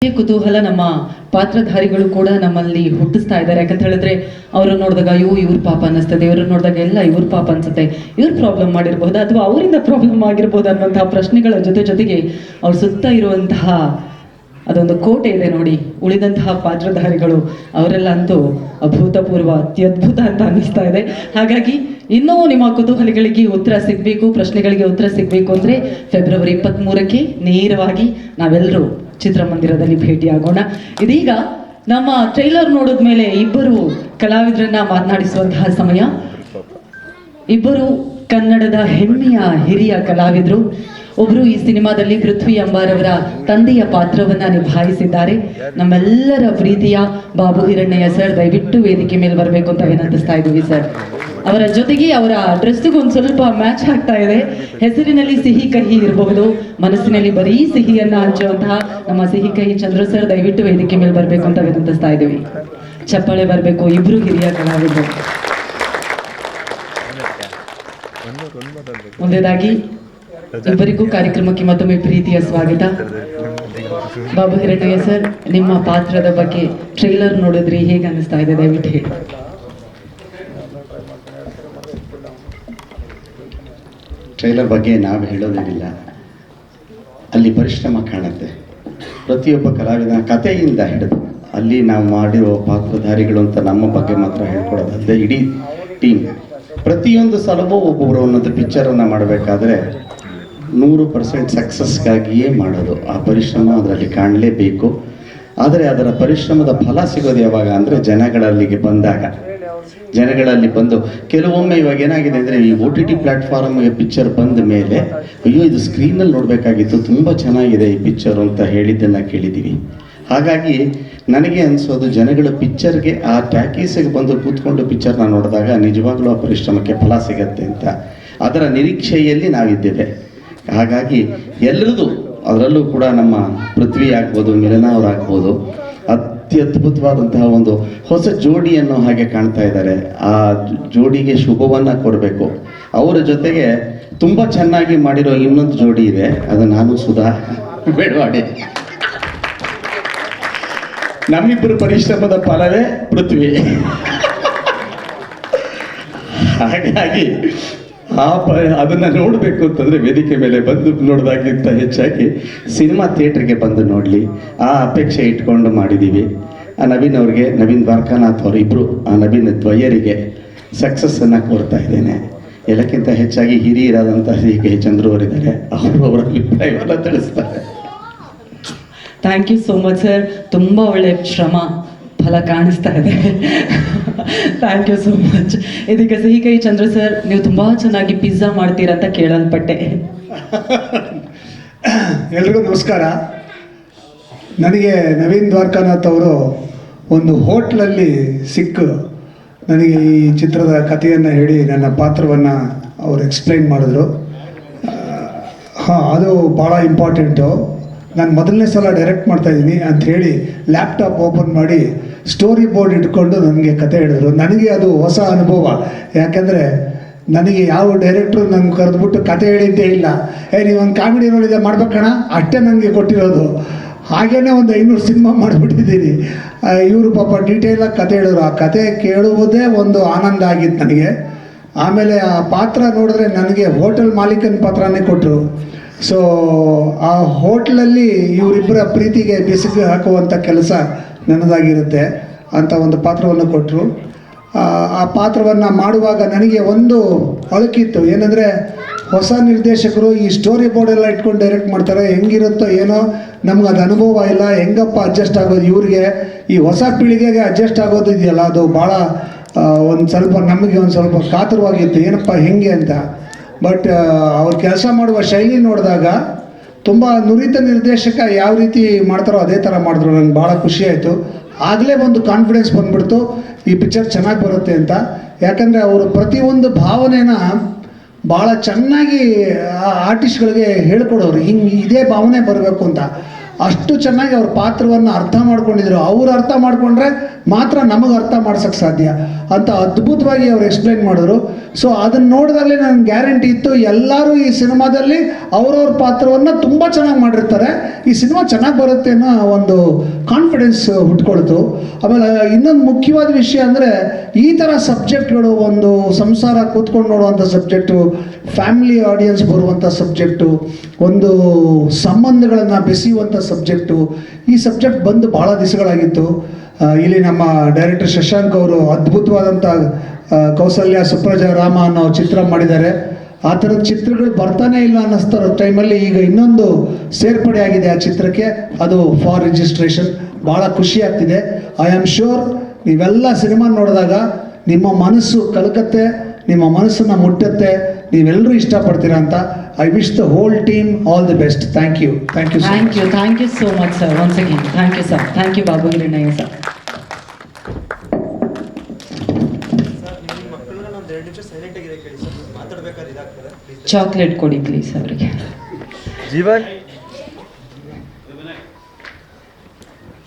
ಕುತೂಹಲ ನಮ್ಮ ಪಾತ್ರಧಾರಿಗಳು ಕೂಡ ನಮ್ಮಲ್ಲಿ ಹುಟ್ಟಿಸ್ತಾ ಇದ್ದಾರೆ. ಯಾಕಂತ ಹೇಳಿದ್ರೆ ಅವರು ನೋಡಿದಾಗ ಇವ್ರ ಪಾಪ ಅನ್ನಿಸ್ತದೆ, ಇವ್ರು ನೋಡಿದಾಗ ಎಲ್ಲ ಇವ್ರ ಪಾಪ ಅನ್ಸುತ್ತೆ, ಇವ್ರ ಪ್ರಾಬ್ಲಮ್ ಮಾಡಿರ್ಬೋದು ಅಥವಾ ಅವರಿಂದ ಪ್ರಾಬ್ಲಮ್ ಆಗಿರ್ಬೋದು ಅನ್ನುವಂತಹ ಪ್ರಶ್ನೆಗಳ ಜೊತೆಗೆ ಅವ್ರ ಸುತ್ತ ಇರುವಂತಹ ಅದೊಂದು ಕೋಟೆ ಇದೆ ನೋಡಿ, ಉಳಿದಂತಹ ಪಾತ್ರಧಾರಿಗಳು ಅವರೆಲ್ಲ ಅಂತೂ ಅಭೂತಪೂರ್ವ ಅತ್ಯದ್ಭುತ ಅಂತ ಅನ್ನಿಸ್ತಾ ಇದೆ. ಹಾಗಾಗಿ ಇನ್ನೂ ನಿಮ್ಮ ಕುತೂಹಲಗಳಿಗೆ ಉತ್ತರ ಸಿಗಬೇಕು, ಪ್ರಶ್ನೆಗಳಿಗೆ ಉತ್ತರ ಸಿಗಬೇಕು ಅಂದರೆ ಫೆಬ್ರವರಿ 23ಕ್ಕೆ ನೇರವಾಗಿ ನಾವೆಲ್ಲರೂ ಚಿತ್ರಮಂದಿರದಲ್ಲಿ ಭೇಟಿಯಾಗೋಣ. ಇದೀಗ ನಮ್ಮ ಟ್ರೈಲರ್ ನೋಡಿದ್ಮೇಲೆ ಇಬ್ಬರು ಕಲಾವಿದರನ್ನ ಮಾತನಾಡಿಸುವಂತಹ ಸಮಯ. ಇಬ್ಬರು ಕನ್ನಡದ ಹೆಮ್ಮೆಯ ಹಿರಿಯ ಕಲಾವಿದರು. ಒಬ್ರು ಈ ಸಿನಿಮಾದಲ್ಲಿ ಪೃಥ್ವಿ ಅಂಬಾರ್ ಅವರ ತಂದೆಯ ಪಾತ್ರವನ್ನ ನಿಭಾಯಿಸಿದ್ದಾರೆ. ನಮ್ಮೆಲ್ಲರ ಪ್ರೀತಿಯ ಬಾಬು ಹಿರಣ್ಣಯ್ಯ ಸರ್, ದಯವಿಟ್ಟು ವೇದಿಕೆ ಮೇಲೆ ಬರಬೇಕು ಅಂತ ವಿನಂತಿಸ್ತಾ ಇದ್ದೀವಿ ಸರ್. ಅವರ ಜೊತೆಗೆ ಅವರ ಡ್ರೆಸ್ಗೂ ಒಂದು ಸ್ವಲ್ಪ ಮ್ಯಾಚ್ ಆಗ್ತಾ ಇದೆ. ಹೆಸರಿನಲ್ಲಿ ಸಿಹಿ ಕಹಿ ಇರಬಹುದು, ಮನಸ್ಸಿನಲ್ಲಿ ಬರೀ ಸಿಹಿಯನ್ನ ಹಂಚುವಂತಹ ನಮ್ಮ ಸಿಹಿ ಕಹಿ ಚಂದ್ರು ಸರ್, ದಯವಿಟ್ಟು ವೇದಿಕೆ ಮೇಲೆ ಬರಬೇಕು ಅಂತ ವಿನಂತಿಸ್ತಾ ಇದ್ದೀವಿ. ಚಪ್ಪಾಳೆ ಬರಬೇಕು. ಇಬ್ರು ಹಿರಿಯ ಕಲಾವಿದರು. ಮುಂದೇದಾಗಿ ಇಬ್ಬರಿಗೂ ಕಾರ್ಯಕ್ರಮಕ್ಕೆ ಮತ್ತೊಮ್ಮೆ ಪ್ರೀತಿಯ ಸ್ವಾಗತ. ಬಾಬು ಹಿರಣ್ಣಯ್ಯ ಸರ್, ನಿಮ್ಮ ಪಾತ್ರದ ಬಗ್ಗೆ ಟ್ರೈಲರ್ ನೋಡಿದ್ರಿ, ಹೇಗೆ ಅನಿಸ್ತಾ ಇದೆ ದಯವಿಟ್ಟು ಹೇಳಿ. ಟ್ರೈಲರ್ ಬಗ್ಗೆ ನಾವು ಹೇಳೋದೇನಿಲ್ಲ, ಅಲ್ಲಿ ಪರಿಶ್ರಮ ಕಾಣುತ್ತೆ. ಪ್ರತಿಯೊಬ್ಬ ಕಲಾವಿದನ ಕಥೆಯಿಂದ ಹಿಡಿದು ಅಲ್ಲಿ ನಾವು ಮಾಡಿರೋ ಪಾತ್ರಧಾರಿಗಳು ಅಂತ ನಮ್ಮ ಬಗ್ಗೆ ಮಾತ್ರ ಹೇಳ್ಕೊಡೋದಲ್ಲದೆ ಇಡೀ ಟೀಮ್ ಪ್ರತಿಯೊಂದು ಸಲವೂ ಒಬ್ಬೊಬ್ಬರು ಒಂದೊಂದು ಪಿಕ್ಚರನ್ನು ಮಾಡಬೇಕಾದ್ರೆ 100% ಸಕ್ಸಸ್ಗಾಗಿಯೇ ಮಾಡೋದು. ಆ ಪರಿಶ್ರಮ ಅದರಲ್ಲಿ ಕಾಣಲೇಬೇಕು. ಆದರೆ ಅದರ ಪರಿಶ್ರಮದ ಫಲ ಸಿಗೋದು ಯಾವಾಗ ಅಂದರೆ ಜನಗಳಲ್ಲಿಗೆ ಬಂದಾಗ, ಜನಗಳಲ್ಲಿ ಬಂದು ಕೆಲವೊಮ್ಮೆ ಇವಾಗ ಏನಾಗಿದೆ ಅಂದರೆ ಈ OTT ಪ್ಲ್ಯಾಟ್ಫಾರ್ಮ್ಗೆ ಪಿಕ್ಚರ್ ಬಂದ ಮೇಲೆ ಅಯ್ಯೋ ಇದು ಸ್ಕ್ರೀನಲ್ಲಿ ನೋಡಬೇಕಾಗಿತ್ತು, ತುಂಬ ಚೆನ್ನಾಗಿದೆ ಈ ಪಿಕ್ಚರ್ ಅಂತ ಹೇಳಿದ್ದನ್ನು ಕೇಳಿದ್ದೀವಿ. ಹಾಗಾಗಿ ನನಗೆ ಅನಿಸೋದು ಜನಗಳು ಪಿಕ್ಚರ್ಗೆ ಆ ಟ್ಯಾಕೀಸಿಗೆ ಬಂದು ಕೂತ್ಕೊಂಡು ಪಿಕ್ಚರ್ನ ನೋಡಿದಾಗ ನಿಜವಾಗ್ಲೂ ಆ ಪರಿಶ್ರಮಕ್ಕೆ ಫಲ ಸಿಗತ್ತೆ ಅಂತ ಅದರ ನಿರೀಕ್ಷೆಯಲ್ಲಿ ನಾವಿದ್ದೇವೆ. ಹಾಗಾಗಿ ಎಲ್ಲರದು, ಅದರಲ್ಲೂ ಕೂಡ ನಮ್ಮ ಪೃಥ್ವಿ ಆಗ್ಬೋದು, ಮಿಲನಾ ಅವರಾಗ್ಬೋದು, ಅತ್ಯದ್ಭುತವಾದಂತಹ ಒಂದು ಹೊಸ ಜೋಡಿಯನ್ನು ಹಾಗೆ ಕಾಣ್ತಾ ಇದ್ದಾರೆ. ಆ ಜೋಡಿಗೆ ಶುಭವನ್ನು ಕೊಡಬೇಕು. ಅವರ ಜೊತೆಗೆ ತುಂಬ ಚೆನ್ನಾಗಿ ಮಾಡಿರೋ ಇನ್ನೊಂದು ಜೋಡಿ ಇದೆ, ಅದು ನಾನು ಸುಧಾ ಬೇಡವಾಡಿ. ನಮ್ಮಿಬ್ಬರು ಪರಿಶ್ರಮದ ಫಲವೇ ಪೃಥ್ವಿ. ಹಾಗಾಗಿ ಅದನ್ನು ನೋಡಬೇಕು ಅಂತಂದರೆ ವೇದಿಕೆ ಮೇಲೆ ಬಂದು ನೋಡೋದಾಗಿಂತ ಹೆಚ್ಚಾಗಿ ಸಿನಿಮಾ ಥಿಯೇಟ್ರಿಗೆ ಬಂದು ನೋಡಲಿ ಆ ಅಪೇಕ್ಷೆ ಇಟ್ಕೊಂಡು ಮಾಡಿದ್ದೀವಿ. ಆ ನವೀನ್ ಅವ್ರಿಗೆ, ನವೀನ್ ದ್ವಾರಕಾನಾಥ್ ಅವರು ಇಬ್ಬರು, ಆ ನವೀನ್ ದ್ವಯರಿಗೆ ಸಕ್ಸಸ್ಸನ್ನು ಕೋರ್ತಾ ಇದ್ದೇನೆ. ಎಲ್ಲಕ್ಕಿಂತ ಹೆಚ್ಚಾಗಿ ಹಿರಿಯರಾದಂಥ ಕೆ ಚಂದ್ರು ಅವರಿದ್ದಾರೆ, ಅವರು ಅವರ ಅಭಿಪ್ರಾಯವನ್ನು ತಿಳಿಸ್ತಾರೆ. Thank you so much sir. ತುಂಬ ಒಳ್ಳೆ ಶ್ರಮ ಫಲ ಕಾಣಿಸ್ತಾ ಇದೆ. Thank you so much. ಇದೀಗ ಸಿಹಿ ಕಹಿ ಚಂದ್ರ ಸರ್, ನೀವು ತುಂಬ ಚೆನ್ನಾಗಿ ಪಿಜ್ಜಾ ಮಾಡ್ತೀರಾ ಅಂತ ಕೇಳಲ್ಪಟ್ಟೆ. ಎಲ್ರಿಗೂ ನಮಸ್ಕಾರ. ನನಗೆ ನವೀನ್ ದ್ವಾರಕಾನಾಥ್ ಅವರು ಒಂದು ಹೋಟ್ಲಲ್ಲಿ ಸಿಕ್ಕು ನನಗೆ ಈ ಚಿತ್ರದ ಕಥೆಯನ್ನು ಹೇಳಿ ನನ್ನ ಪಾತ್ರವನ್ನು ಅವರು ಎಕ್ಸ್ಪ್ಲೈನ್ ಮಾಡಿದ್ರು. ಅದು ಭಾಳ ಇಂಪಾರ್ಟೆಂಟು. ನಾನು ಮೊದಲನೇ ಸಲ ಡೈರೆಕ್ಟ್ ಮಾಡ್ತಾಯಿದ್ದೀನಿ ಅಂಥೇಳಿ ಲ್ಯಾಪ್ಟಾಪ್ ಓಪನ್ ಮಾಡಿ ಸ್ಟೋರಿ ಬೋರ್ಡ್ ಇಟ್ಕೊಂಡು ನನಗೆ ಕತೆ ಹೇಳಿದ್ರು. ನನಗೆ ಅದು ಹೊಸ ಅನುಭವ. ಯಾಕೆಂದರೆ ನನಗೆ ಯಾವ ಡೈರೆಕ್ಟ್ರು ನಂಗೆ ಕರೆದ್ಬಿಟ್ಟು ಕತೆ ಹೇಳಿದ್ದೇ ಇಲ್ಲ. ನೀವೊಂದು ಕಾಮಿಡಿ ನೋಡಿದೆ ಮಾಡ್ಬೇಕಣ, ಅಷ್ಟೇ ನನಗೆ ಕೊಟ್ಟಿರೋದು. ಹಾಗೇ ಒಂದು 500 ಸಿನಿಮಾ ಮಾಡಿಬಿಟ್ಟಿದ್ದೀನಿ. ಇವರು ಪಾಪ ಡೀಟೇಲಾಗಿ ಕತೆ ಹೇಳಿದ್ರು. ಆ ಕತೆ ಕೇಳುವುದೇ ಒಂದು ಆನಂದ ಆಗಿತ್ತು ನನಗೆ. ಆಮೇಲೆ ಆ ಪಾತ್ರ ನೋಡಿದ್ರೆ ನನಗೆ ಹೋಟೆಲ್ ಮಾಲೀಕನ ಪಾತ್ರನೇ ಕೊಟ್ಟರು. ಸೊ ಆ ಹೋಟ್ಲಲ್ಲಿ ಇವರಿಬ್ಬರ ಪ್ರೀತಿಗೆ ಬೆಸುಗೆ ಹಾಕುವಂಥ ಕೆಲಸ ನನ್ನದಾಗಿರುತ್ತೆ ಅಂತ ಒಂದು ಪಾತ್ರವನ್ನು ಕೊಟ್ಟರು. ಆ ಪಾತ್ರವನ್ನು ಮಾಡುವಾಗ ನನಗೆ ಒಂದು ಅಳುಕಿತ್ತು. ಏನಂದರೆ ಹೊಸ ನಿರ್ದೇಶಕರು ಈ ಸ್ಟೋರಿ ಬೋರ್ಡೆಲ್ಲ ಇಟ್ಕೊಂಡು ಡೈರೆಕ್ಟ್ ಮಾಡ್ತಾರೆ, ಹೆಂಗಿರುತ್ತೋ ಏನೋ, ನಮ್ಗೆ ಅದು ಅನುಭವ ಇಲ್ಲ, ಹೆಂಗಪ್ಪ ಅಡ್ಜಸ್ಟ್ ಆಗೋದು ಇವ್ರಿಗೆ, ಈ ಹೊಸ ಪೀಳಿಗೆಗೆ ಅಡ್ಜಸ್ಟ್ ಆಗೋದು ಇದೆಯಲ್ಲ, ಅದು ಭಾಳ ನಮಗೆ ಒಂದು ಸ್ವಲ್ಪ ಕಾತರವಾಗಿತ್ತು, ಏನಪ್ಪ ಹೆಂಗೆ ಅಂತ. ಬಟ್ ಅವ್ರು ಕೆಲಸ ಮಾಡುವ ಶೈಲಿ ನೋಡಿದಾಗ ತುಂಬ ನುರಿತ ನಿರ್ದೇಶಕ ಯಾವ ರೀತಿ ಮಾಡ್ತಾರೋ ಅದೇ ಥರ ಮಾಡಿದ್ರು. ನನಗೆ ಭಾಳ ಖುಷಿ ಆಯಿತು. ಆಗಲೇ ಒಂದು ಕಾನ್ಫಿಡೆನ್ಸ್ ಬಂದ್ಬಿಡ್ತು ಈ ಪಿಕ್ಚರ್ ಚೆನ್ನಾಗಿ ಬರುತ್ತೆ ಅಂತ. ಯಾಕಂದರೆ ಅವರು ಪ್ರತಿಯೊಂದು ಭಾವನೆನ ಭಾಳ ಚೆನ್ನಾಗಿ ಆರ್ಟಿಸ್ಟ್ಗಳಿಗೆ ಹೇಳ್ಕೊಡೋರು, ಹಿಂಗೆ ಇದೇ ಭಾವನೆ ಬರಬೇಕು ಅಂತ. ಅಷ್ಟು ಚೆನ್ನಾಗಿ ಅವ್ರ ಪಾತ್ರವನ್ನು ಅರ್ಥ ಮಾಡ್ಕೊಂಡಿದ್ರು. ಅವ್ರು ಅರ್ಥ ಮಾಡ್ಕೊಂಡ್ರೆ ಮಾತ್ರ ನಮಗೆ ಅರ್ಥ ಮಾಡ್ಸೋಕ್ಕೆ ಸಾಧ್ಯ ಅಂತ ಅದ್ಭುತವಾಗಿ ಅವ್ರು ಎಕ್ಸ್ಪ್ಲೈನ್ ಮಾಡಿದ್ರು. ಸೊ ಅದನ್ನು ನೋಡಿದಾಗಲೇ ನನಗೆ ಗ್ಯಾರಂಟಿ ಇತ್ತು, ಎಲ್ಲರೂ ಈ ಸಿನಿಮಾದಲ್ಲಿ ಅವ್ರವ್ರ ಪಾತ್ರವನ್ನು ತುಂಬ ಚೆನ್ನಾಗಿ ಮಾಡಿರ್ತಾರೆ, ಈ ಸಿನಿಮಾ ಚೆನ್ನಾಗಿ ಬರುತ್ತೆ ಅನ್ನೋ ಒಂದು ಕಾನ್ಫಿಡೆನ್ಸ್ ಹುಟ್ಕೊಳ್ತು. ಆಮೇಲೆ ಇನ್ನೊಂದು ಮುಖ್ಯವಾದ ವಿಷಯ ಅಂದರೆ, ಈ ಥರ ಸಬ್ಜೆಕ್ಟ್ಗಳು, ಒಂದು ಸಂಸಾರ ಕೂತ್ಕೊಂಡು ನೋಡುವಂಥ ಸಬ್ಜೆಕ್ಟು, ಫ್ಯಾಮಿಲಿ ಆಡಿಯನ್ಸ್ ಬರುವಂಥ ಸಬ್ಜೆಕ್ಟು, ಒಂದು ಸಂಬಂಧಗಳನ್ನು ಬೆಸೆಯುವಂಥ ಸಬ್ಜೆಕ್ಟು, ಈ ಸಬ್ಜೆಕ್ಟ್ ಬಂದು ಭಾಳ ದಿವಸಗಳಾಗಿತ್ತು. ಇಲ್ಲಿ ನಮ್ಮ ಡೈರೆಕ್ಟರ್ ಶಶಾಂಕ್ ಅವರು ಅದ್ಭುತವಾದಂಥ ಕೌಸಲ್ಯ ಸುಪ್ರಜಾ ರಾಮ ಅನ್ನೋ ಚಿತ್ರ ಮಾಡಿದ್ದಾರೆ. ಆ ಥರದ ಚಿತ್ರಗಳು ಬರ್ತಾನೆ ಇಲ್ಲ ಅನ್ನಿಸ್ತಾರೋ ಟೈಮಲ್ಲಿ ಈಗ ಇನ್ನೊಂದು ಸೇರ್ಪಡೆ ಆಗಿದೆ ಆ ಚಿತ್ರಕ್ಕೆ, ಅದು ಫಾರ್ ರಿಜಿಸ್ಟ್ರೇಷನ್. ಭಾಳ ಖುಷಿ ಆಗ್ತಿದೆ. ಐ ಆಮ್ ಶ್ಯೂರ್ ನೀವೆಲ್ಲ ಸಿನಿಮಾ ನೋಡಿದಾಗ ನಿಮ್ಮ ಮನಸ್ಸು ಕಲಕತ್ತೆ, ನಿಮ್ಮ ಮನಸ್ಸನ್ನು ಮುಟ್ಟತ್ತೆ, ನೀವೆಲ್ಲರೂ ಇಷ್ಟಪಡ್ತೀರಾ ಅಂತ. I wish the whole team all the best. Thank you so much sir. Once again thank you sir. Thank you Babu Hirannaiah sir. Chocolate ಕೊಡಿ ಪ್ಲೀಸ್ ಅವರಿಗೆ. ಜೀವನ್,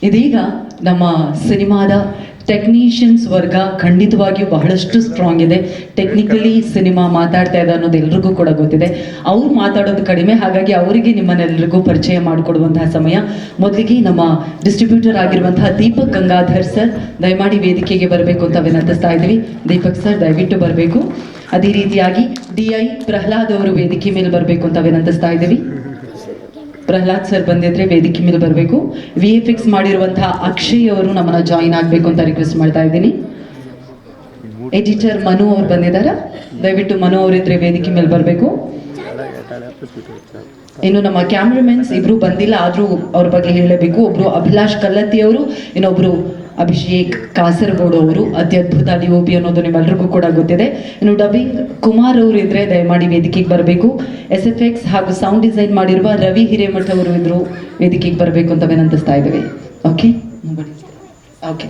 ಇದೀಗ ನಮ್ಮ ಸಿನಿಮಾದ ಟೆಕ್ನಿಷಿಯನ್ಸ್ ವರ್ಗ ಖಂಡಿತವಾಗಿಯೂ ಬಹಳಷ್ಟು ಸ್ಟ್ರಾಂಗ್ ಇದೆ. ಟೆಕ್ನಿಕಲಿ ಸಿನಿಮಾ ಮಾತಾಡ್ತಾ ಇದೆ ಅನ್ನೋದು ಎಲ್ರಿಗೂ ಕೂಡ ಗೊತ್ತಿದೆ. ಅವ್ರು ಮಾತಾಡೋದು ಕಡಿಮೆ, ಹಾಗಾಗಿ ಅವರಿಗೆ ನಿಮ್ಮನ್ನೆಲ್ಲರಿಗೂ ಪರಿಚಯ ಮಾಡಿಕೊಡುವಂತಹ ಸಮಯ. ಮೊದಲಿಗೆ ನಮ್ಮ ಡಿಸ್ಟ್ರಿಬ್ಯೂಟರ್ ಆಗಿರುವಂತಹ ದೀಪಕ್ ಗಂಗಾಧರ್ ಸರ್ ದಯಮಾಡಿ ವೇದಿಕೆಗೆ ಬರಬೇಕು ಅಂತ ವಿನಂತಿಸ್ತಾ ಇದ್ದೀವಿ. ದೀಪಕ್ ಸರ್ ದಯವಿಟ್ಟು ಬರಬೇಕು. ಅದೇ ರೀತಿಯಾಗಿ DI ಪ್ರಹ್ಲಾದ್ ಅವರು ವೇದಿಕೆ ಮೇಲೆ ಬರಬೇಕು ಅಂತ ವಿನಂತಿಸ್ತಾ ಇದ್ದೀವಿ. ಪ್ರಹ್ಲಾದ್ ಸರ್ ಬಂದಿದ್ರೆ ವೇದಿಕೆ ಮೇಲೆ ಬರಬೇಕು. VFX ಮಾಡಿರುವಂತಹ ಅಕ್ಷಯ್ ಅವರು ನಮ್ಮನ್ನ ಜಾಯಿನ್ ಆಗಬೇಕು ಅಂತ ರಿಕ್ವೆಸ್ಟ್ ಮಾಡ್ತಾ ಇದ್ದೀನಿ. ಎಡಿಟರ್ ಮನು ಅವ್ರು ಬಂದಿದ್ದಾರೆ, ದಯವಿಟ್ಟು ಮನು ಅವರಿದ್ರೆ ವೇದಿಕೆ ಮೇಲೆ ಬರಬೇಕು. ಇನ್ನು ನಮ್ಮ ಕ್ಯಾಮ್ರಾಮೆನ್ಸ್ ಇಬ್ರು ಬಂದಿಲ್ಲ, ಆದ್ರೂ ಅವ್ರ ಬಗ್ಗೆ ಹೇಳಬೇಕು. ಒಬ್ರು ಅಭಿಲಾಷ್ ಕಲ್ಲತ್ತಿ ಅವರು, ಇನ್ನೊಬ್ರು ಅಭಿಷೇಕ್ ಕಾಸರಗೋಡು ಅವರು. ಅತ್ಯದ್ಭುತ DOP ಅನ್ನೋದು ನಿಮ್ಮೆಲ್ಲರಿಗೂ ಕೂಡ ಗೊತ್ತಿದೆ. ಇನ್ನು ಡಬ್ಬಿಂಗ್ ಕುಮಾರ್ ಅವರು ಇದ್ರೆ ದಯಮಾಡಿ ವೇದಿಕೆಗೆ ಬರಬೇಕು. SFX ಹಾಗೂ ಸೌಂಡ್ ಡಿಸೈನ್ ಮಾಡಿರುವ ರವಿ ಹಿರೇಮಠ ಅವರು ಇದ್ರು, ವೇದಿಕೆಗೆ ಬರಬೇಕು ಅಂತ ವಿನಂತಿಸ್ತಾ ಇದ್ದೇವೆ. Okay okay.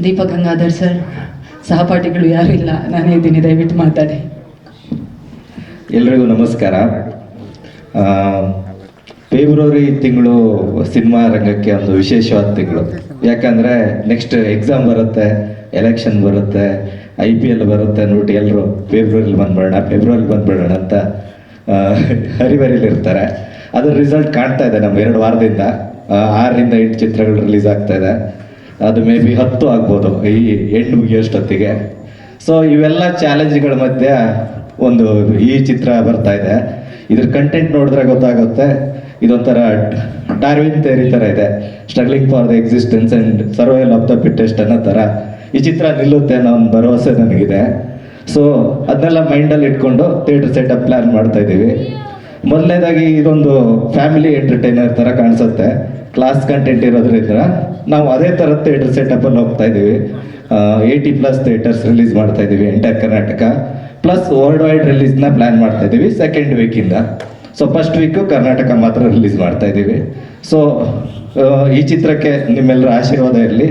Deepak Gangadhar sir, ಸಹಪಾಠಿಗಳು ಯಾರು ಇಲ್ಲ, ನಾನೇ ಇದ್ದೀನಿ, ದಯವಿಟ್ಟು ಮಾತಾಡಿ. ಎಲ್ರಿಗೂ ನಮಸ್ಕಾರ. ಫೆಬ್ರವರಿ ತಿಂಗಳು ಸಿನಿಮಾ ರಂಗಕ್ಕೆ ಒಂದು ವಿಶೇಷವಾದ ತಿಂಗಳು. ಯಾಕಂದರೆ ನೆಕ್ಸ್ಟ್ ಎಕ್ಸಾಮ್ ಬರುತ್ತೆ, ಎಲೆಕ್ಷನ್ ಬರುತ್ತೆ, IPL ಬರುತ್ತೆ ಅಂದ್ಬಿಟ್ಟು ಎಲ್ಲರೂ ಫೆಬ್ರವರಿಲಿ ಬಂದ್ಬಿಡೋಣ ಅಂತ ಹರಿಬರಿಲಿರ್ತಾರೆ. ಅದ್ರ ರಿಸಲ್ಟ್ ಕಾಣ್ತಾ ಇದೆ. ನಮ್ಮ 2 ವಾರದಿಂದ 6ರಿಂದ 8 ಚಿತ್ರಗಳು ರಿಲೀಸ್ ಆಗ್ತಾ ಇದೆ. ಅದು ಮೇ ಬಿ 10 ಆಗ್ಬೋದು ಈ ಎಂಡ್ ಮುಗಿಯೋಷ್ಟೊತ್ತಿಗೆ. ಸೊ ಇವೆಲ್ಲ ಚಾಲೆಂಜ್ಗಳ ಮಧ್ಯೆ ಈ ಚಿತ್ರ ಬರ್ತಾ ಇದೆ. ಇದ್ರ ಕಂಟೆಂಟ್ ನೋಡಿದ್ರೆ ಗೊತ್ತಾಗುತ್ತೆ, ಇದೊಂಥರ ಡಾರ್ವಿನ್ ಥಿಯರಿ ಥರ ಇದೆ. Struggling for the existence and survival of the fittest ಅನ್ನೋ ಥರ ಈ ಚಿತ್ರ ನಿಲ್ಲುತ್ತೆ ಅನ್ನೋ ಒಂದು ಭರವಸೆ ನನಗಿದೆ. ಸೊ ಅದನ್ನೆಲ್ಲ ಮೈಂಡಲ್ಲಿ ಇಟ್ಕೊಂಡು ಥಿಯೇಟರ್ ಸೆಟಪ್ ಪ್ಲ್ಯಾನ್ ಮಾಡ್ತಾ ಇದ್ದೀವಿ. ಮೊದಲನೇದಾಗಿ ಇದೊಂದು ಫ್ಯಾಮಿಲಿ ಎಂಟರ್ಟೈನರ್ ಥರ ಕಾಣಿಸುತ್ತೆ. ಕ್ಲಾಸ್ ಕಂಟೆಂಟ್ ಇರೋದ್ರಿಂದ ನಾವು ಅದೇ ಥರ ಥಿಯೇಟರ್ ಸೆಟಪ್ಪಲ್ಲಿ ಹೋಗ್ತಾ ಇದ್ದೀವಿ. 80+ ಥಿಯೇಟರ್ಸ್ ರಿಲೀಸ್ ಮಾಡ್ತಾ ಇದ್ದೀವಿ entire Karnataka, plus world wide ರಿಲೀಸ್ನ ಪ್ಲ್ಯಾನ್ ಮಾಡ್ತಾ ಇದ್ದೀವಿ ಸೆಕೆಂಡ್ ವೀಕಿಂದ. ಸೊ ಫಸ್ಟ್ ವೀಕು ಕರ್ನಾಟಕ ಮಾತ್ರ ರಿಲೀಸ್ ಮಾಡ್ತಾ ಇದ್ದೀವಿ. ಸೊ ಈ ಚಿತ್ರಕ್ಕೆ ನಿಮ್ಮೆಲ್ಲರ ಆಶೀರ್ವಾದ ಇರಲಿ.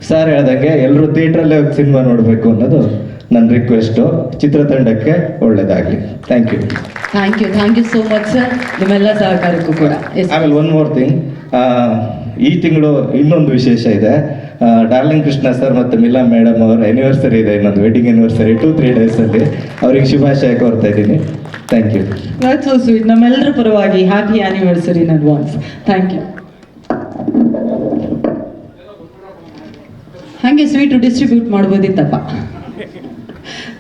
ಸರ್ ಹೇಳ್ದಂಗೆ ಎಲ್ಲರೂ ಥಿಯೇಟ್ರಲ್ಲೇ ಹೋಗಿ ಸಿನಿಮಾ ನೋಡಬೇಕು ಅನ್ನೋದು ನನ್ನ ರಿಕ್ವೆಸ್ಟು. ಚಿತ್ರತಂಡಕ್ಕೆ ಒಳ್ಳೇದಾಗಲಿ. Thank you so much sir, ನಿಮ್ಮೆಲ್ಲ ಸಹಕಾರಕ್ಕೂ ಕೂಡ. ಆಮೇಲೆ ಒನ್ ಮೋರ್ ಥಿಂಗ್, ಈ ತಿಂಗಳು ಇನ್ನೊಂದು ವಿಶೇಷ ಇದೆ. ಡಾರ್ಲಿಂಗ್ ಕೃಷ್ಣ ಸರ್ ಮತ್ತು ಮಿಲಾ ಮೇಡಮ್ ಅವರ ಆ್ಯನಿವರ್ಸರಿ ಇದೆ, ಇನ್ನೊಂದು ವೆಡ್ಡಿಂಗ್ ಆ್ಯನಿವರ್ಸರಿ 2-3 ಡೇಸಲ್ಲಿ. ಅವ್ರಿಗೆ ಶುಭಾಶಯ ಕೋರ್ತಾ ಇದ್ದೀನಿ. Thank you. That's so sweet. ನಮ್ಮೆಲ್ಲರ ಪರವಾಗಿ happy anniversary in advance. Thank you. ಹಾಗೆ ಸ್ವೀಟು ಡಿಸ್ಟ್ರಿಬ್ಯೂಟ್ ಮಾಡ್ಬೋದಿತ್ತಪ್ಪ.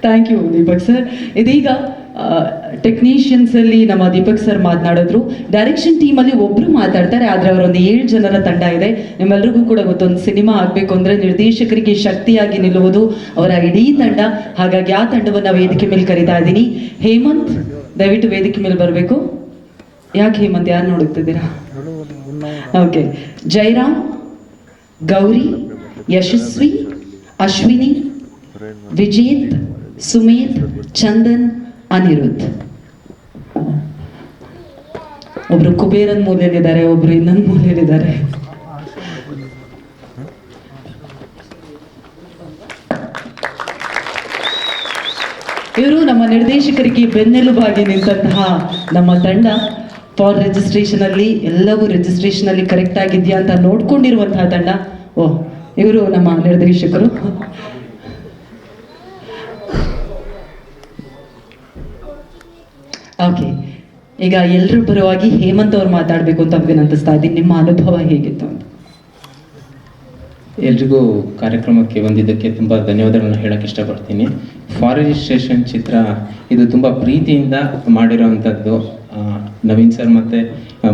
Thank you Deepak sir. ಇದೀಗ ಟೆಕ್ನಿಷಿಯನ್ಸ್ ಅಲ್ಲಿ ನಮ್ಮ ದೀಪಕ್ ಸರ್ ಮಾತನಾಡಿದ್ರು. ಡೈರೆಕ್ಷನ್ ಟೀಮಲ್ಲಿ ಒಬ್ರು ಮಾತಾಡ್ತಾರೆ, ಆದ್ರೆ ಅವರೊಂದು 7 ಜನರ ತಂಡ ಇದೆ. ನಿಮ್ಮೆಲ್ಲರಿಗೂ ಕೂಡ ಗೊತ್ತೊಂದು ಸಿನಿಮಾ ಆಗಬೇಕು ಅಂದ್ರೆ ನಿರ್ದೇಶಕರಿಗೆ ಶಕ್ತಿಯಾಗಿ ನಿಲ್ಲುವುದು ಅವರ ಇಡೀ ತಂಡ. ಹಾಗಾಗಿ ಆ ತಂಡವನ್ನು ವೇದಿಕೆ ಮೇಲೆ ಕರೀತಾ ಇದ್ದೀನಿ. ಹೇಮಂತ್ ದಯವಿಟ್ಟು ವೇದಿಕೆ ಮೇಲೆ ಬರಬೇಕು. ಯಾಕೆ ಹೇಮಂತ್, ಯಾರು ನೋಡುತ್ತಿದ್ದೀರಾ? ಓಕೆ. ಜಯರಾಮ್, ಗೌರಿ, ಯಶಸ್ವಿ, ಅಶ್ವಿನಿ, ವಿಜೇತ್, ಸುಮೇತ್, ಚಂದನ್, ಅನಿರುದ್ಧ್. ಒಬ್ರು ಕುಬೇರನ್ ಮೂಲೆಯಲ್ಲಿದ್ದಾರೆ, ಒಬ್ರು ಇನ್ನೊಂದು ಮೂಲೆಯಲ್ಲಿದ್ದಾರೆ. ಇವರು ನಮ್ಮ ನಿರ್ದೇಶಕರಿಗೆ ಬೆನ್ನೆಲುಬಾಗಿ ನಿಂತಹ ನಮ್ಮ ತಂಡ. ಫಾರ್ ರಿಜಿಸ್ಟ್ರೇಷನ್ ಅಲ್ಲಿ ಎಲ್ಲವೂ ರಿಜಿಸ್ಟ್ರೇಷನ್ ಅಲ್ಲಿ ಕರೆಕ್ಟ್ ಆಗಿದೆಯಾ ಅಂತ ನೋಡ್ಕೊಂಡಿರುವಂತಹ ತಂಡ. ಓಹ್, ಇವರು ನಮ್ಮ ನಿರ್ದೇಶಕರು. ಓಕೆ, ಈಗ ಎಲ್ಲರ ಪರವಾಗಿ ಹೇಮಂತ್ ಅವ್ರು ಮಾತಾಡಬೇಕು ಅಂತ ವಿನಂತಿಸ್ತಾ ಇದ್ದೀನಿ. ನಿಮ್ಮ ಅನುಭವ ಹೇಗಿತ್ತು ಅಂತ? ಎಲ್ರಿಗೂ ಕಾರ್ಯಕ್ರಮಕ್ಕೆ ಬಂದಿದ್ದಕ್ಕೆ ತುಂಬ ಧನ್ಯವಾದಗಳನ್ನ ಹೇಳಕ್ಕೆ ಇಷ್ಟಪಡ್ತೀನಿ. ಫಾರ್ ರಿಜಿಸ್ಟ್ರೇಷನ್ ಚಿತ್ರ ಇದು ತುಂಬ ಪ್ರೀತಿಯಿಂದ ಮಾಡಿರೋವಂಥದ್ದು. ನವೀನ್ ಸರ್ ಮತ್ತು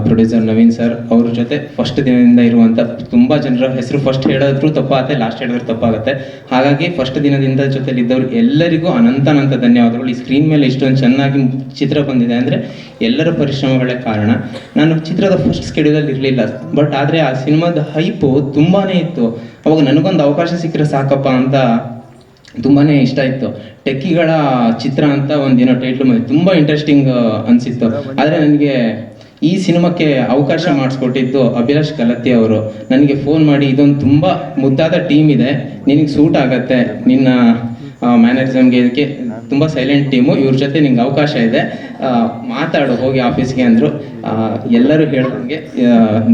ಪ್ರೊಡ್ಯೂಸರ್ ನವೀನ್ ಸರ್ ಅವ್ರ ಜೊತೆ ಫಸ್ಟ್ ದಿನದಿಂದ ಇರುವಂಥ ತುಂಬ ಜನರ ಹೆಸರು ಫಸ್ಟ್ ಹೇಳಿದ್ರು ತಪ್ಪಾಗುತ್ತೆ, ಲಾಸ್ಟ್ ಹೇಳಿದ್ರು ತಪ್ಪಾಗುತ್ತೆ. ಹಾಗಾಗಿ ಫಸ್ಟ್ ದಿನದಿಂದ ಜೊತೆಲಿದ್ದವ್ರು ಎಲ್ಲರಿಗೂ ಅನಂತ ಧನ್ಯವಾದಗಳು. ಈ ಸ್ಕ್ರೀನ್ ಮೇಲೆ ಇಷ್ಟೊಂದು ಚೆನ್ನಾಗಿ ಚಿತ್ರ ಬಂದಿದೆ ಅಂದರೆ ಎಲ್ಲರ ಪರಿಶ್ರಮಗಳೇ ಕಾರಣ. ನಾನು ಚಿತ್ರದ ಫಸ್ಟ್ ಸ್ಕೆಡ್ಯೂಲಲ್ಲಿ ಇರಲಿಲ್ಲ, ಬಟ್ ಆದರೆ ಆ ಸಿನಿಮಾದ ಹೈಪು ತುಂಬಾ ಇತ್ತು. ಅವಾಗ ನನಗೊಂದು ಅವಕಾಶ ಸಿಕ್ಕರೆ ಸಾಕಪ್ಪ ಅಂತ ತುಂಬಾ ಇಷ್ಟ ಇತ್ತು. ಟೆಕ್ಕಿಗಳ ಚಿತ್ರ ಅಂತ ಒಂದಿನ ಟೈಟ್ಲ್ ಬಂದಿತ್ತು, ತುಂಬ ಇಂಟ್ರೆಸ್ಟಿಂಗ್ ಅನಿಸಿತ್ತು. ಆದರೆ ನನಗೆ ಈ ಸಿನಿಮಾಕ್ಕೆ ಅವಕಾಶ ಮಾಡಿಸ್ಕೊಟ್ಟಿದ್ದು ಅಭಿಲಾಷ್ ಕಲತ್ತಿ ಅವರು. ನನಗೆ ಫೋನ್ ಮಾಡಿ, ಇದೊಂದು ತುಂಬ ಮುದ್ದಾದ ಟೀಮ್ ಇದೆ, ನಿನಗೆ ಸೂಟ್ ಆಗತ್ತೆ, ನಿನ್ನ ಮ್ಯಾನರಿಸಮ್ಗೆ, ಇದಕ್ಕೆ ತುಂಬ ಸೈಲೆಂಟ್ ಟೀಮು, ಇವ್ರ ಜೊತೆ ನಿಂಗೆ ಅವಕಾಶ ಇದೆ, ಮಾತಾಡು ಹೋಗಿ ಆಫೀಸ್ಗೆ ಅಂದರು. ಎಲ್ಲರೂ ಹೇಳ್ದಂಗೆ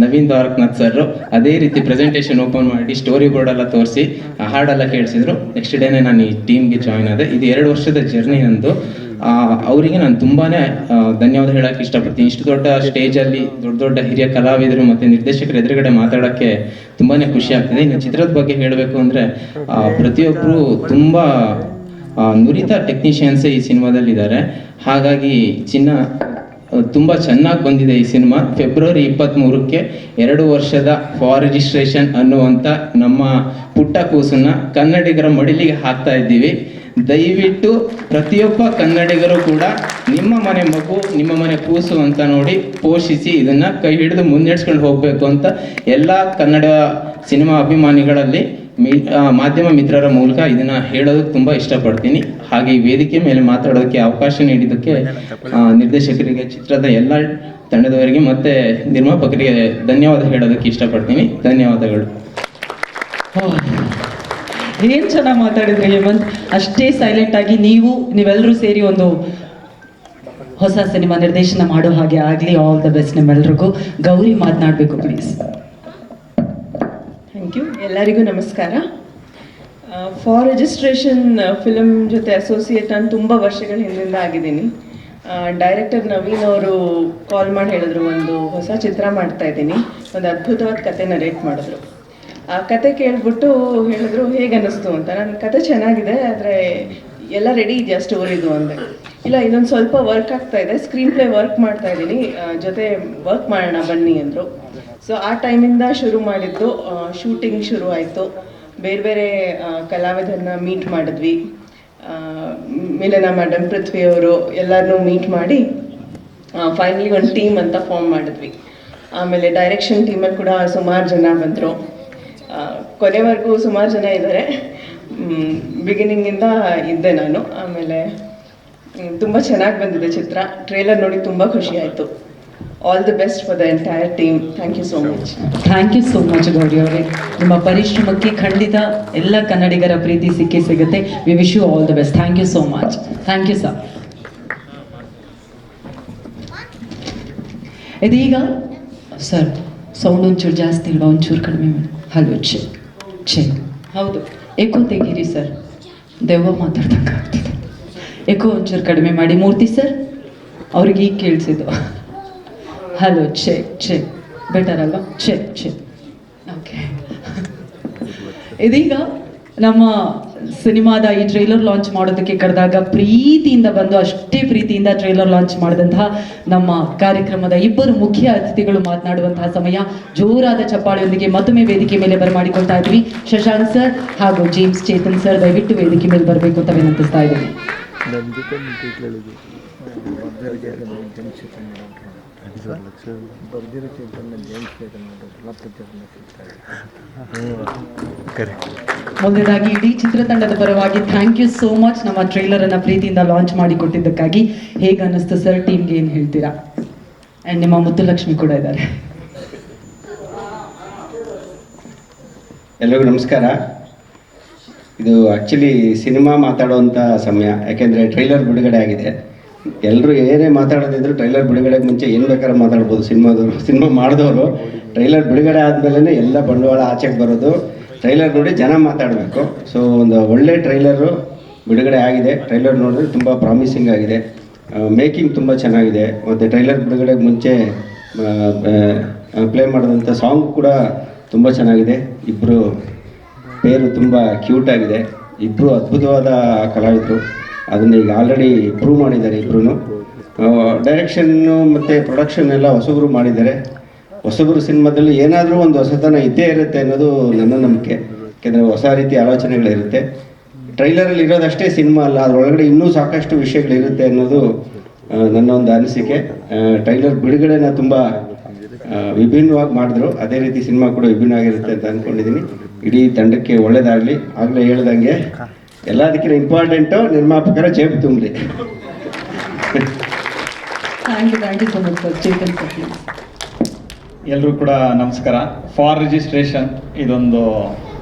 ನವೀನ್ ದ್ವಾರಕನಾಥ್ ಸರ್ ಅದೇ ರೀತಿ ಪ್ರೆಸೆಂಟೇಷನ್ ಓಪನ್ ಮಾಡಿ ಸ್ಟೋರಿ ಬೋರ್ಡೆಲ್ಲ ತೋರಿಸಿ ಹಾಡೆಲ್ಲ ಕೇಳಿಸಿದ್ರು. ನೆಕ್ಸ್ಟ್ ಡೇನೇ ನಾನು ಈ ಟೀಮ್ಗೆ ಜಾಯ್ನ್ ಆದೆ. ಇದು 2 ವರ್ಷದ ಜರ್ನಿ ನಂದು. ಅವರಿಗೆ ನಾನು ತುಂಬಾ ಧನ್ಯವಾದ ಹೇಳೋಕ್ಕೆ ಇಷ್ಟಪಡ್ತೀನಿ. ಇಷ್ಟು ದೊಡ್ಡ ಸ್ಟೇಜಲ್ಲಿ ದೊಡ್ಡ ಹಿರಿಯ ಕಲಾವಿದರು ಮತ್ತು ನಿರ್ದೇಶಕರ ಎದುರುಗಡೆ ಮಾತಾಡೋಕ್ಕೆ ತುಂಬಾ ಖುಷಿ ಆಗ್ತಿದೆ. ಇನ್ನು ಚಿತ್ರದ ಬಗ್ಗೆ ಹೇಳಬೇಕು ಅಂದರೆ ಪ್ರತಿಯೊಬ್ಬರು ತುಂಬ ನುರಿತ ಟೆಕ್ನಿಷಿಯನ್ಸೇ ಈ ಸಿನಿಮಾದಲ್ಲಿದ್ದಾರೆ. ಹಾಗಾಗಿ ತುಂಬ ಚೆನ್ನಾಗಿ ಬಂದಿದೆ ಈ ಸಿನಿಮಾ. ಫೆಬ್ರವರಿ 23ಕ್ಕೆ 2 ವರ್ಷದ ಫಾರ್ ರಿಜಿಸ್ಟ್ರೇಷನ್ ಅನ್ನುವಂಥ ನಮ್ಮ ಪುಟ್ಟ ಕೂಸನ್ನ ಕನ್ನಡಿಗರ ಮಡಿಲಿಗೆ ಹಾಕ್ತಾ ಇದ್ದೀವಿ. ದಯವಿಟ್ಟು ಪ್ರತಿಯೊಬ್ಬ ಕನ್ನಡಿಗರು ಕೂಡ ನಿಮ್ಮ ಮನೆ ಮಗು, ನಿಮ್ಮ ಮನೆ ಕೂಸು ಅಂತ ನೋಡಿ ಪೋಷಿಸಿ ಇದನ್ನು ಕೈ ಹಿಡಿದು ಮುನ್ನಡೆಸ್ಕೊಂಡು ಹೋಗಬೇಕು ಅಂತ ಎಲ್ಲ ಕನ್ನಡ ಸಿನಿಮಾ ಅಭಿಮಾನಿಗಳಲ್ಲಿ ಮಾಧ್ಯಮ ಮಿತ್ರರ ಮೂಲಕ ಇದನ್ನು ಹೇಳೋದಕ್ಕೆ ತುಂಬ ಇಷ್ಟಪಡ್ತೀನಿ. ಹಾಗೆ ಈ ವೇದಿಕೆ ಮೇಲೆ ಮಾತಾಡೋದಕ್ಕೆ ಅವಕಾಶ ನೀಡಿದ್ದಕ್ಕೆ ನಿರ್ದೇಶಕರಿಗೆ, ಚಿತ್ರದ ಎಲ್ಲ ತಂಡದವರಿಗೆ ಮತ್ತು ನಿರ್ಮಾಪಕರಿಗೆ ಧನ್ಯವಾದ ಹೇಳೋದಕ್ಕೆ ಇಷ್ಟಪಡ್ತೀನಿ. ಧನ್ಯವಾದಗಳು. ಏನ್ ಚೆನ್ನಾಗಿ ಮಾತಾಡಿದ್ರಿ ಹೇಮಂತ್. ಅಷ್ಟೇ ಸೈಲೆಂಟ್ ಆಗಿ ನೀವೆಲ್ಲರೂ ಸೇರಿ ಒಂದು ಹೊಸ ಸಿನಿಮಾ ನಿರ್ದೇಶನ ಮಾಡೋ ಹಾಗೆ ಆಗಲಿ. ಆಲ್ ದ ಬೆಸ್ಟ್ ನಿಮ್ಮೆಲ್ರಿಗೂ. ಗೌರಿ ಮಾತನಾಡಬೇಕು ಪ್ಲೀಸ್. Thank you. ಎಲ್ಲರಿಗೂ ನಮಸ್ಕಾರ. ಫಾರ್ ರಿಜಿಸ್ಟ್ರೇಷನ್ ಫಿಲಮ್ ಜೊತೆ ಅಸೋಸಿಯೇಟ್ ನಾನು ತುಂಬ ವರ್ಷಗಳ ಹಿಂದಿಂದ ಆಗಿದ್ದೀನಿ. ಡೈರೆಕ್ಟರ್ ನವೀನ್ ಅವರು ಕಾಲ್ ಮಾಡಿ ಹೇಳಿದ್ರು, ಒಂದು ಹೊಸ ಚಿತ್ರ ಮಾಡ್ತಾ ಇದ್ದೀನಿ, ಒಂದು ಅದ್ಭುತವಾದ ಕತೆ ನರೇಟ್ ಮಾಡಿದ್ರು. ಆ ಕತೆ ಕೇಳ್ಬಿಟ್ಟು ಹೇಳಿದ್ರು ಹೇಗೆ ಅನ್ನಿಸ್ತು ಅಂತ. ನನ್ನ ಕತೆ ಚೆನ್ನಾಗಿದೆ, ಆದರೆ ಎಲ್ಲ ರೆಡಿ ಇದೆಯಾ ಸ್ಟೋರಿದು ಅಂದೆ. ಇಲ್ಲ, ಇನ್ನೊಂದು ಸ್ವಲ್ಪ ವರ್ಕ್ ಆಗ್ತಾ ಇದೆ, ಸ್ಕ್ರೀನ್ ಪ್ಲೇ ವರ್ಕ್ ಮಾಡ್ತಾ ಇದ್ದೀನಿ, ಜೊತೆ ವರ್ಕ್ ಮಾಡೋಣ ಬನ್ನಿ ಅಂದರು. ಸೊ ಆ ಟೈಮಿಂದ ಶುರು ಮಾಡಿದ್ದು. ಶೂಟಿಂಗ್ ಶುರು ಆಯಿತು. ಬೇರೆ ಬೇರೆ ಕಲಾವಿದರನ್ನ ಮೀಟ್ ಮಾಡಿದ್ವಿ. ಮಿಲನಾ ಮೇಡಮ್, ಪೃಥ್ವಿ ಅವರು ಎಲ್ಲರನ್ನೂ ಮೀಟ್ ಮಾಡಿ ಫೈನಲಿ ಒಂದು ಟೀಮ್ ಅಂತ ಫಾರ್ಮ್ ಮಾಡಿದ್ವಿ. ಆಮೇಲೆ ಡೈರೆಕ್ಷನ್ ಟೀಮಲ್ಲಿ ಕೂಡ ಸುಮಾರು ಜನ ಬಂದರು. ಕೊನೆವರೆಗೂ ಸುಮಾರು ಜನ ಇದ್ದಾರೆ. ಬಿಗಿನಿಂಗಿಂದ ಇದ್ದೆ ನಾನು. ಆಮೇಲೆ ತುಂಬ ಚೆನ್ನಾಗಿ ಬಂದಿದೆ ಚಿತ್ರ. ಟ್ರೇಲರ್ ನೋಡಿ ತುಂಬ ಖುಷಿ ಆಯಿತು. All the best for the entire team. Thank you so much. Thank you so much Gowri ಅವರೇ. ನಿಮ್ಮ ಪರಿಶ್ರಮಕ್ಕೆ ಖಂಡಿತ ಎಲ್ಲ ಕನ್ನಡಿಗರ ಪ್ರೀತಿ ಸಿಗುತ್ತೆ. We wish you all the best. Thank you so much. Thank you sir. ಇದೀಗ ಸರ್ ಸೌಂಡ್ ಒಂಚೂರು ಜಾಸ್ತಿ ಇಲ್ವಾ? ಒಂಚೂರು ಕಡಿಮೆ ಮಾಡಿ. ಹಲೋ ಚೆ ಹೌದು, ಎಕೋ ತೆಗೀರಿ ಸರ್, ದೆವ್ವ ಮಾತಾಡ್ದಂಗೆ ಆಗ್ತಿದೆ. ಎಕೋ ಒಂಚೂರು ಕಡಿಮೆ ಮಾಡಿ. ಮೂರ್ತಿ ಸರ್, ಅವ್ರಿಗೆ ಈಗ ಕೇಳಿಸಿದ್ದು. ಹಲೋ ಚೆ ಬೆಟರ್ ಅಲ್ವಾ? ಚೆ ಓಕೆ. ಇದೀಗ ನಮ್ಮ ಸಿನಿಮಾದ ಈ ಟ್ರೈಲರ್ ಲಾಂಚ್ ಮಾಡೋದಕ್ಕೆ ಕರೆದಾಗ ಪ್ರೀತಿಯಿಂದ ಬಂದು ಅಷ್ಟೇ ಪ್ರೀತಿಯಿಂದ ಟ್ರೈಲರ್ ಲಾಂಚ್ ಮಾಡಿದಂತಹ ನಮ್ಮ ಕಾರ್ಯಕ್ರಮದ ಇಬ್ಬರು ಮುಖ್ಯ ಅತಿಥಿಗಳು ಮಾತನಾಡುವಂತಹ ಸಮಯ. ಜೋರಾದ ಚಪ್ಪಾಳೆಯೊಂದಿಗೆ ಮತ್ತೊಮ್ಮೆ ವೇದಿಕೆ ಮೇಲೆ ಬರಮಾಡಿಕೊಳ್ತಾ ಇದ್ವಿ. ಶಶಾಂಕ್ ಸರ್ ಹಾಗೂ ಜೇಮ್ಸ್ ಚೇತನ್ ಸರ್ ದಯವಿಟ್ಟು ವೇದಿಕೆ ಮೇಲೆ ಬರಬೇಕು ಅಂತ ವಿನಂತಿಸ್ತಾ ಇದ್ದೀವಿ. ಮೊದಲನೇದಾಗಿ ಇಡೀ ಚಿತ್ರತಂಡದ ಪರವಾಗಿ ಥ್ಯಾಂಕ್ ಯು ಸೋ ಮಚ್. ನಮ್ಮ ಟ್ರೈಲರ್ ಅನ್ನ ಪ್ರೀತಿಯಿಂದ ಲಾಂಚ್ ಮಾಡಿ ಕೊಟ್ಟಿದ್ದಕ್ಕಾಗಿ. ಹೇಗೆ ಅನ್ನಿಸ್ತು ಸರ್? ಟೀಮ್ಗೆ ಏನು ಹೇಳ್ತೀರಾ? ಆ್ಯಂಡ್ ನಿಮ್ಮ ಮುತ್ತುಲಕ್ಷ್ಮಿ ಕೂಡ ಇದ್ದಾರೆ. ಎಲ್ಲರಿಗೂ ನಮಸ್ಕಾರ. ಇದು ಆ್ಯಕ್ಚುಲಿ ಸಿನಿಮಾ ಮಾತಾಡುವಂಥ ಸಮಯ, ಯಾಕೆಂದರೆ ಟ್ರೈಲರ್ ಬಿಡುಗಡೆ ಆಗಿದೆ. ಎಲ್ಲರೂ ಏನೇ ಮಾತಾಡೋದಿದ್ರು ಟ್ರೈಲರ್ ಬಿಡುಗಡೆಗೆ ಮುಂಚೆ ಏನು ಬೇಕಾದ್ರೆ ಮಾತಾಡ್ಬೋದು. ಸಿನಿಮಾ ಮಾಡಿದವರು ಟ್ರೈಲರ್ ಬಿಡುಗಡೆ ಆದಮೇಲೆ ಎಲ್ಲ ಬಂಡವಾಳ ಆಚೆಗೆ ಬರೋದು. ಟ್ರೈಲರ್ ನೋಡಿ ಜನ ಮಾತಾಡಬೇಕು. ಸೊ ಒಂದು ಒಳ್ಳೆ ಟ್ರೈಲರು ಬಿಡುಗಡೆ ಆಗಿದೆ. ಟ್ರೈಲರ್ ನೋಡಿದ್ರೆ ತುಂಬ ಪ್ರಾಮಿಸಿಂಗ್ ಆಗಿದೆ. ಮೇಕಿಂಗ್ ತುಂಬ ಚೆನ್ನಾಗಿದೆ. ಮತ್ತು ಟ್ರೈಲರ್ ಬಿಡುಗಡೆಗೆ ಮುಂಚೆ ಪ್ಲೇ ಮಾಡಿದಂಥ ಸಾಂಗ್ ಕೂಡ ತುಂಬ ಚೆನ್ನಾಗಿದೆ. ಇಬ್ಬರು ಪೇರು ತುಂಬ ಕ್ಯೂಟ್ ಆಗಿದೆ. ಇಬ್ಬರು ಅದ್ಭುತವಾದ ಕಲಾವಿದರು. ಅದನ್ನು ಈಗ ಆಲ್ರೆಡಿ ಪ್ರೂವ್ ಮಾಡಿದ್ದಾರೆ ಇಬ್ಬರೂ. ಡೈರೆಕ್ಷನ್ನು ಮತ್ತು ಪ್ರೊಡಕ್ಷನ್ ಎಲ್ಲ ಹೊಸಬರು ಮಾಡಿದ್ದಾರೆ. ಹೊಸಬರು ಸಿನಿಮಾದಲ್ಲಿ ಏನಾದರೂ ಒಂದು ಹೊಸತನ ಇದ್ದೇ ಇರುತ್ತೆ ಅನ್ನೋದು ನನ್ನ ನಂಬಿಕೆ. ಯಾಕೆಂದರೆ ಹೊಸ ರೀತಿಯ ಆಲೋಚನೆಗಳಿರುತ್ತೆ. ಟ್ರೈಲರಲ್ಲಿ ಇರೋದಷ್ಟೇ ಸಿನಿಮಾ ಅಲ್ಲ, ಅದರೊಳಗಡೆ ಇನ್ನೂ ಸಾಕಷ್ಟು ವಿಷಯಗಳಿರುತ್ತೆ ಅನ್ನೋದು ನನ್ನ ಒಂದು ಅನಿಸಿಕೆ. ಟ್ರೈಲರ್ ಬಿಡುಗಡೆನ ತುಂಬ ವಿಭಿನ್ನವಾಗಿ ಮಾಡಿದ್ರು. ಅದೇ ರೀತಿ ಸಿನಿಮಾ ಕೂಡ ವಿಭಿನ್ನ ಆಗಿರುತ್ತೆ ಅಂತ ಅಂದ್ಕೊಂಡಿದ್ದೀನಿ. ಇಡೀ ತಂಡಕ್ಕೆ ಒಳ್ಳೇದಾಗಲಿ. ಆಗಲೇ ಹೇಳ್ದಂಗೆ ಎಲ್ಲದಕ್ಕಿಂತ ಇಂಪಾರ್ಟೆಂಟು ನಿರ್ಮಾಪಕರ ಜೇಬು ತುಂಬಲಿ. Thank you so much sir. Chetan sir please. ಎಲ್ಲರೂ ಕೂಡ ನಮಸ್ಕಾರ. ಫಾರ್ ರಿಜಿಸ್ಟ್ರೇಷನ್ ಇದೊಂದು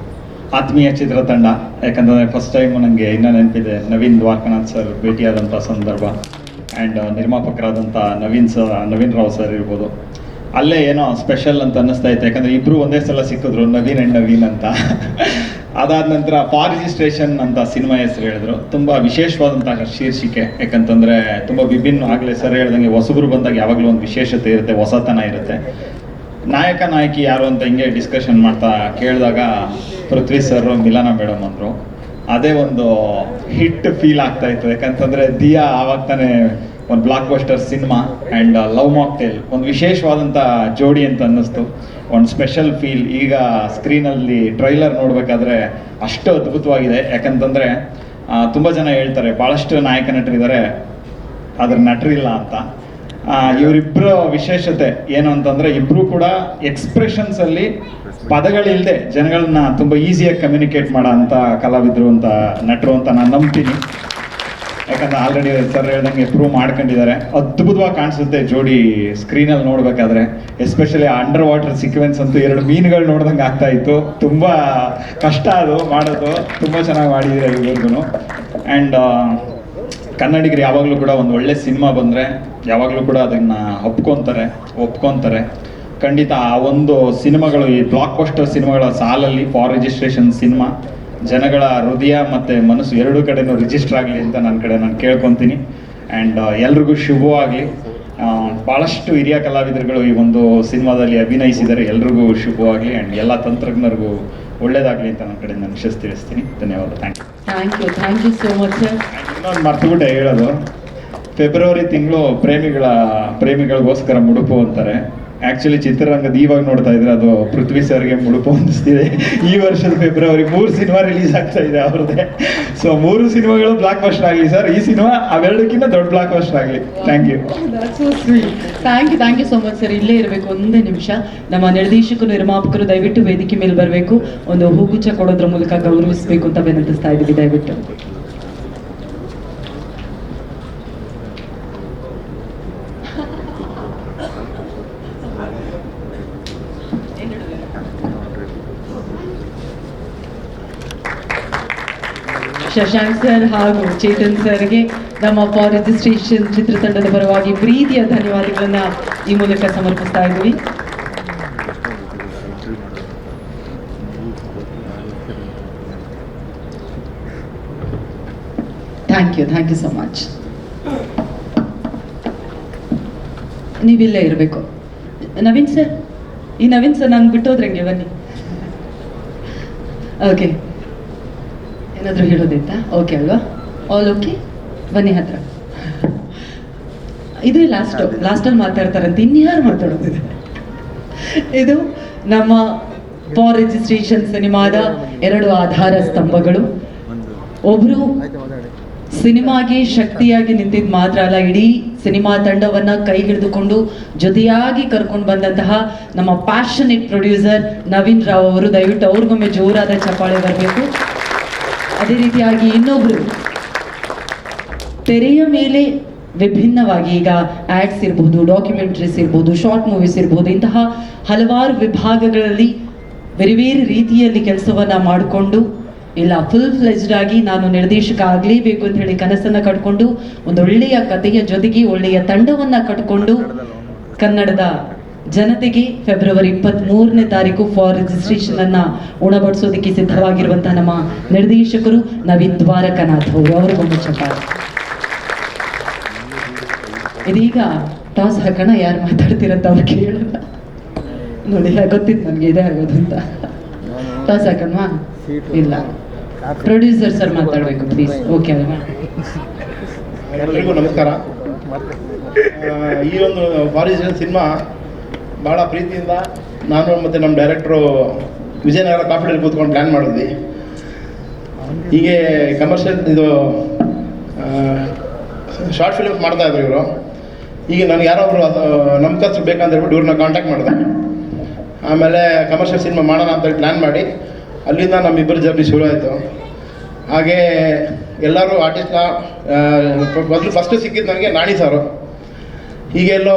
ಆತ್ಮೀಯ ಚಿತ್ರತಂಡ. ಯಾಕಂದರೆ ಫಸ್ಟ್ ಟೈಮ್ ನನಗೆ ಇನ್ನೂ ನೆನಪಿದೆ, ನವೀನ್ ದ್ವಾರಕನಾಥ್ ಸರ್ ಭೇಟಿಯಾದಂಥ ಸಂದರ್ಭ. ಆ್ಯಂಡ್ ನಿರ್ಮಾಪಕರಾದಂಥ ನವೀನ್ ರಾವ್ ಸರ್ ಇರ್ಬೋದು. ಅಲ್ಲೇ ಏನೋ ಸ್ಪೆಷಲ್ ಅಂತ ಅನ್ನಿಸ್ತಾ ಇತ್ತು. ಯಾಕಂದರೆ ಇಬ್ಬರು ಒಂದೇ ಸಲ ಸಿಕ್ಕಿದ್ರು, ನವೀನ್ ಆ್ಯಂಡ್ ನವೀನ್ ಅಂತ. ಅದಾದ ನಂತರ ಫಾರ್ ರಿಜಿಸ್ಟ್ರೇಷನ್ ಅಂತ ಸಿನಿಮಾ ಹೆಸರು ಹೇಳಿದ್ರು. ತುಂಬ ವಿಶೇಷವಾದಂತಹ ಶೀರ್ಷಿಕೆ. ಯಾಕಂತಂದರೆ ತುಂಬ ವಿಭಿನ್ನ, ಆಗಲೇ ಸರ್ ಹೇಳ್ದಂಗೆ ಹೊಸಬರು ಬಂದಾಗ ಯಾವಾಗಲೂ ಒಂದು ವಿಶೇಷತೆ ಇರುತ್ತೆ, ಹೊಸತನ ಇರುತ್ತೆ. ನಾಯಕ ನಾಯಕಿ ಯಾರು ಅಂತ ಹಿಂಗೆ ಡಿಸ್ಕಷನ್ ಮಾಡ್ತಾ ಕೇಳಿದಾಗ ಪೃಥ್ವಿ ಸರ್, ಮಿಲನ ಮೇಡಮ್ ಅಂದರು. ಅದೇ ಒಂದು ಹಿಟ್ ಫೀಲ್ ಆಗ್ತಾ ಇತ್ತು. ಯಾಕಂತಂದರೆ ದಿಯಾ ಆವಾಗ ತಾನೇ ಒಂದು blockbuster cinema. And love mocktail ಒಂದು ವಿಶೇಷವಾದಂಥ ಜೋಡಿ ಅಂತ ಅನ್ನಿಸ್ತು. ಒಂದು ಸ್ಪೆಷಲ್ ಫೀಲ್. ಈಗ ಸ್ಕ್ರೀನಲ್ಲಿ ಟ್ರೈಲರ್ ನೋಡಬೇಕಾದ್ರೆ ಅಷ್ಟು ಅದ್ಭುತವಾಗಿದೆ. ಯಾಕಂತಂದರೆ ತುಂಬ ಜನ ಹೇಳ್ತಾರೆ ಭಾಳಷ್ಟು ನಾಯಕ ನಟರಿದ್ದಾರೆ, ಆದರೆ ನಟರಿಲ್ಲ ಅಂತ. ಇವರಿಬ್ಬರ ವಿಶೇಷತೆ ಏನು ಅಂತಂದರೆ, ಇಬ್ಬರು ಕೂಡ ಎಕ್ಸ್ಪ್ರೆಷನ್ಸಲ್ಲಿ ಪದಗಳಿಲ್ಲದೆ ಜನಗಳನ್ನ ತುಂಬ ಈಸಿಯಾಗಿ ಕಮ್ಯುನಿಕೇಟ್ ಮಾಡೋ ಅಂಥ ಕಲಾವಿದರು ಅಂತ, ನಟರು ಅಂತ ನಾನು ನಂಬ್ತೀನಿ. ಯಾಕಂದರೆ ಆಲ್ರೆಡಿ ಸರ್ ಹೇಳ್ದಂಗೆ ಪ್ರೂವ್ ಮಾಡ್ಕೊಂಡಿದ್ದಾರೆ. ಅದ್ಭುತವಾಗಿ ಕಾಣಿಸುತ್ತೆ ಜೋಡಿ ಸ್ಕ್ರೀನಲ್ಲಿ ನೋಡಬೇಕಾದ್ರೆ. ಎಸ್ಪೆಷಲಿ ಅಂಡರ್ ವಾಟರ್ ಸೀಕ್ವೆನ್ಸ್ ಅಂತೂ ಎರಡು ಮೀನುಗಳು ನೋಡ್ದಂಗೆ ಆಗ್ತಾ ಇತ್ತು. ತುಂಬ ಕಷ್ಟ ಅದು ಮಾಡೋದು. ತುಂಬ ಚೆನ್ನಾಗಿ ಮಾಡಿದ್ದೀರ ಇವ್ರಿಗೂ. ಆ್ಯಂಡ್ ಕನ್ನಡಿಗರು ಯಾವಾಗಲೂ ಕೂಡ ಒಂದು ಒಳ್ಳೆ ಸಿನಿಮಾ ಬಂದರೆ ಯಾವಾಗಲೂ ಕೂಡ ಅದನ್ನು ಒಪ್ಕೊತಾರೆ. ಖಂಡಿತ ಆ ಒಂದು ಸಿನಿಮಾಗಳು, ಈ ಬ್ಲಾಕ್ ಬಸ್ಟರ್ ಸಿನಿಮಾಗಳ ಸಾಲಲ್ಲಿ ಫಾರ್ ರಿಜಿಸ್ಟ್ರೇಷನ್ ಸಿನಿಮಾ ಜನಗಳ ಹೃದಯ ಮತ್ತು ಮನಸ್ಸು ಎರಡೂ ಕಡೆನೂ ರಿಜಿಸ್ಟರ್ ಆಗಲಿ ಅಂತ ನಾನು ಕೇಳ್ಕೊತೀನಿ. ಆ್ಯಂಡ್ ಎಲ್ರಿಗೂ ಶುಭವಾಗಲಿ. ಭಾಳಷ್ಟು ಹಿರಿಯ ಕಲಾವಿದರುಗಳು ಈ ಒಂದು ಸಿನಿಮಾದಲ್ಲಿ ಅಭಿನಯಿಸಿದರೆ. ಎಲ್ರಿಗೂ ಶುಭವಾಗಲಿ. ಆ್ಯಂಡ್ ಎಲ್ಲ ತಂತ್ರಜ್ಞರಿಗೂ ಒಳ್ಳೇದಾಗಲಿ ಅಂತ ನನ್ನ ಕಡೆ ನಾನು ವಿಶ್ವಾಸ ತಿಳಿಸ್ತೀನಿ. ಧನ್ಯವಾದ. Thank you so much sir. ಇನ್ನೊಂದು ಮರ್ತುಬಿಟ್ಟೆ ಹೇಳೋದು, ಫೆಬ್ರವರಿ ತಿಂಗಳು ಪ್ರೇಮಿಗಳಿಗೋಸ್ಕರ ಮುಡುಪು ಅಂತಾರೆ. ಆ್ಯಕ್ಚುಲಿ ಚಿತ್ರರಂಗದ ಇವಾಗ ನೋಡ್ತಾ ಇದ್ರೆ ಅದು ಪೃಥ್ವಿ ಸರ್ಗೆ ಮುಡುಪು ಅನ್ನಿಸ್ತಿದೆ. ಈ ವರ್ಷದ ಫೆಬ್ರವರಿ 3 ಸಿನಿಮಾ ರಿಲೀಸ್ ಆಗ್ತಾ ಇದೆ ಅವ್ರದ್ದೇ. ಸೊ 3 ಸಿನಿಮಾಗಳು ಬ್ಲಾಕ್ ಬಸ್ಟರ್ ಆಗಲಿ ಸರ್. ಈ ಸಿನಿಮಾ ಅವೆರಡಕ್ಕಿಂತ ದೊಡ್ಡ ಬ್ಲಾಕ್ ಬಸ್ಟರ್ ಆಗಲಿ. Thank you. Thank you so much sir. ಇಲ್ಲೇ ಇರಬೇಕು ಒಂದೇ ನಿಮಿಷ. ನಮ್ಮ ನಿರ್ದೇಶಕರು, ನಿರ್ಮಾಪಕರು ದಯವಿಟ್ಟು ವೇದಿಕೆ ಮೇಲೆ ಬರಬೇಕು. ಒಂದು ಹೂಗುಚ್ಛ ಕೊಡೋದ್ರ ಮೂಲಕ ಗೌರವಿಸಬೇಕು ಅಂತ ವಿನಂತಿಸ್ತಾ ಇದ್ದೀವಿ. ದಯವಿಟ್ಟು ಶಶಾಂಕ್ ಸರ್ ಹಾಗೂ ಚೇತನ್ ಸರ್ಗೆ ನಮ್ಮ ಫಾರ್ ರಿಜಿಸ್ಟ್ರೇಷನ್ ಚಿತ್ರತಂಡದ ಪರವಾಗಿ ಪ್ರೀತಿಯ ಧನ್ಯವಾದಗಳನ್ನ ಈ ಮೂಲಕ ಸಮರ್ಪಿಸ್ತಾ ಇದ್ದೀವಿ. Thank you so much. ನೀವಿಲ್ಲೇ ಇರಬೇಕು. ನವೀನ್ ಸರ್, ನಂಗೆ ಬಿಟ್ಟೋದ್ರಂಗೆ ಬನ್ನಿ. ಓಕೆ, ಏನಾದರೂ ಹೇಳೋದಿತ್ತಾ? ಓಕೆ ಅಲ್ವಾ? ಆಲ್ ಓಕೆ, ಬನ್ನಿ ಹತ್ರ. ಇದೇ ಲಾಸ್ಟಲ್ಲಿ ಮಾತಾಡ್ತಾರಂತೆ, ಇನ್ಯಾರು ಮಾತಾಡೋದಿದೆ? ಇದು ನಮ್ಮ ಫಾರ್ ರಿಜಿಸ್ಟ್ರೇಷನ್ ಸಿನಿಮಾದ 2 ಆಧಾರ ಸ್ತಂಭಗಳು. ಒಬ್ರು ಸಿನಿಮಾಗೆ ಶಕ್ತಿಯಾಗಿ ನಿಂತಿದ್ದು ಮಾತ್ರ ಅಲ್ಲ, ಇಡೀ ಸಿನಿಮಾ ತಂಡವನ್ನ ಕೈ ಹಿಡಿದುಕೊಂಡು ಜೊತೆಯಾಗಿ ಕರ್ಕೊಂಡು ಬಂದಂತಹ ನಮ್ಮ ಪ್ಯಾಷನೇಟ್ ಪ್ರೊಡ್ಯೂಸರ್ ನವೀನ್ ರಾವ್ ಅವರು. ದಯವಿಟ್ಟು ಅವ್ರಿಗೊಮ್ಮೆ ಜೋರಾದ ಚಪ್ಪಾಳೆ ಬರಬೇಕು. ಅದೇ ರೀತಿಯಾಗಿ ಇನ್ನೊಬ್ರು ತೆರೆಯ ಮೇಲೆ ವಿಭಿನ್ನವಾಗಿ, ಈಗ ಆಡ್ಸ್ ಇರ್ಬೋದು, ಡಾಕ್ಯುಮೆಂಟ್ರೀಸ್ ಇರ್ಬೋದು, ಶಾರ್ಟ್ ಮೂವೀಸ್ ಇರ್ಬೋದು, ಇಂತಹ ಹಲವಾರು ವಿಭಾಗಗಳಲ್ಲಿ ಬೇರೆ ಬೇರೆ ರೀತಿಯಲ್ಲಿ ಕೆಲಸವನ್ನ ಮಾಡಿಕೊಂಡು ಇಲ್ಲ ಫುಲ್ ಫ್ಲೆಜ್ಡ್ ಆಗಿ ನಾನು ನಿರ್ದೇಶಕ ಆಗಲೇಬೇಕು ಅಂತ ಹೇಳಿ ಕನಸನ್ನ ಕಟ್ಕೊಂಡು ಒಂದು ಒಳ್ಳೆಯ ಕಥೆಯ ಜೊತೆಗೆ ಒಳ್ಳೆಯ ತಂಡವನ್ನ ಕಟ್ಕೊಂಡು ಕನ್ನಡದ ಜನತೆಗೆ ಫೆಬ್ರವರಿ 23ನೇ ತಾರೀಕು ಫಾರ್ ರಿಜಿಸ್ಟ್ರೇಷನ್ ಅನ್ನ ಉಣಬಡಿಸೋದಕ್ಕೆ ಸಿದ್ಧವಾಗಿರುವಂತಹ ನಮ್ಮ ನಿರ್ದೇಶಕರು ನವೀನ್ ದ್ವಾರಕನಾಥ್ ಅವರು. ಅವ್ರಿಗೊಂದು ಚಪ್ಪಾಳೆ. ಇದೀಗ ಟಾಸ್ ಹಾಕೋಣ, ಯಾರು ಮಾತಾಡ್ತಿರಂತ ಅವ್ರು ಕೇಳಲ್ಲ ನೋಡಿ. ಗೊತ್ತಿತ್ತು ನನಗೆ ಇದೇ ಆಗೋದು ಅಂತ. ಟಾಸ್ ಹಾಕೋಣವಾ? ಇಲ್ಲ, ಪ್ರೊಡ್ಯೂಸರ್ ಸರ್ ಮಾತಾಡಬೇಕು ಪ್ಲೀಸ್. ಓಕೆ ಅಲ್ವಾ? ಎಲ್ಲರಿಗೂ ನಮಸ್ಕಾರ. ಈ ಒಂದು ಫಾರಿನ್ ಸಿನಿಮಾ ಭಾಳ ಪ್ರೀತಿಯಿಂದ ನಾನು ಮತ್ತು ನಮ್ಮ ಡೈರೆಕ್ಟ್ರು ವಿಜಯನಗರ ಕಾಫಿಡಲ್ಲಿ ಕೂತ್ಕೊಂಡು ಪ್ಲ್ಯಾನ್ ಮಾಡಿದ್ವಿ. ಹೀಗೆ ಕಮರ್ಷಿಯಲ್ ಇದು ಶಾರ್ಟ್ ಫಿಲ್ಮ್ಸ್ ಮಾಡ್ತಾಯಿದ್ರು ಇವರು. ಈಗ ನನಗೆ ಯಾರೊಬ್ಬರು ನಂಬಿಕಸ್ತರು ಬೇಕಂತ ಹೇಳ್ಬಿಟ್ಟು ಇವ್ರನ್ನ ಕಾಂಟ್ಯಾಕ್ಟ್ ಮಾಡಿದೆ. ಆಮೇಲೆ ಕಮರ್ಷಿಯಲ್ ಸಿನಿಮಾ ಮಾಡೋಣ ಅಂತೇಳಿ ಪ್ಲ್ಯಾನ್ ಮಾಡಿ ಅಲ್ಲಿಂದ ನಮ್ಮಿಬ್ಬರು ಜರ್ನಿ ಶುರು ಆಯಿತು. ಹಾಗೆ ಎಲ್ಲರೂ ಆರ್ಟಿಸ್ಟ್ನ ಮೊದಲು ಫಸ್ಟು ಸಿಕ್ಕಿದ್ದು ನನಗೆ ನಾಣಿ ಸಾರು. ಹೀಗೆ ಎಲ್ಲ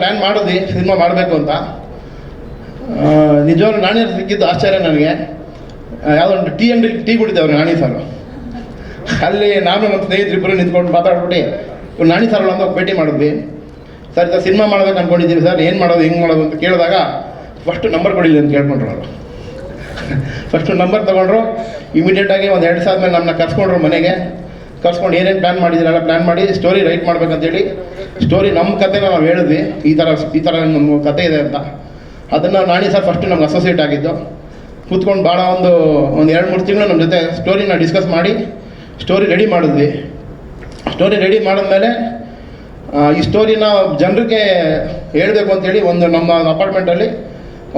ಪ್ಲ್ಯಾನ್ ಮಾಡಿದ್ವಿ ಸಿನಿಮಾ ಮಾಡಬೇಕು ಅಂತ. ನಿಜವಾಗ್ಲೂ ನಾಣಿ ಸಿಕ್ಕಿದ್ದು ಆಶ್ಚರ್ಯ ನನಗೆ. ಯಾವುದೋ ಒಂದು ಅಂಗಡಿ ಟೀ ಕುಡಿದ್ದೇವ್ರು ನಾಣಿ ಸಾರು. ಅಲ್ಲಿ ನಾನು ನಮ್ಮ ಸ್ನೇಹಿತರಿಬ್ಬರು ನಿಂತ್ಕೊಂಡು ಮಾತಾಡ್ಬಿಟ್ಟು ನಾಣಿ ಸಾರು ಅಂತ ಭೇಟಿ ಮಾಡಿದ್ವಿ. ಸರ್ ಇದು ಸಿನಿಮಾ ಮಾಡ್ಬೇಕು ಅಂದ್ಕೊಂಡಿದ್ದೀವಿ ಸರ್, ಏನು ಮಾಡೋದು ಹೆಂಗೆ ಮಾಡೋದು ಅಂತ ಕೇಳಿದಾಗ ಫಸ್ಟು ನಂಬರ್ ಕೊಡಿಲ್ಲ ಅಂತ ಕೇಳ್ಕೊಂಡ್ರು ಅವರು. ಫಸ್ಟು ನಂಬರ್ ತೊಗೊಂಡ್ರು. ಇಮಿಡಿಯೇಟಾಗಿ ಒಂದು 2 ದಿವಸ ಆದಮೇಲೆ ನಮ್ಮನ್ನ ಕರ್ಸ್ಕೊಂಡ್ರು ಮನೆಗೆ. ಕರ್ಸ್ಕೊಂಡು ಏನೇನು ಪ್ಲ್ಯಾನ್ ಮಾಡಿದ್ದೀರಲ್ಲ ಪ್ಲ್ಯಾನ್ ಮಾಡಿ ಸ್ಟೋರಿ ರೈಟ್ ಮಾಡ್ಬೇಕಂತೇಳಿ ಸ್ಟೋರಿ ನಮ್ಮ ಕಥೆನ ನಾವು ಹೇಳಿದ್ವಿ. ಈ ಥರ ನಮ್ಮ ಕತೆ ಇದೆ ಅಂತ. ಅದನ್ನು ನಾಣಿ ಸರ್ ಫಸ್ಟು ನಮ್ಗೆ ಅಸೋಸಿಯೇಟ್ ಆಗಿದ್ದು. ಕೂತ್ಕೊಂಡು ಭಾಳ ಒಂದು 2-3 ತಿಂಗಳು ನಮ್ಮ ಜೊತೆ ಸ್ಟೋರಿನ ಡಿಸ್ಕಸ್ ಮಾಡಿ ಸ್ಟೋರಿ ರೆಡಿ ಮಾಡಿದ್ವಿ. ಸ್ಟೋರಿ ರೆಡಿ ಮಾಡಿದ್ಮೇಲೆ ಈ ಸ್ಟೋರಿನ ಜನರಿಗೆ ಹೇಳಬೇಕು ಅಂತೇಳಿ ಒಂದು ನಮ್ಮ ಅಪಾರ್ಟ್ಮೆಂಟಲ್ಲಿ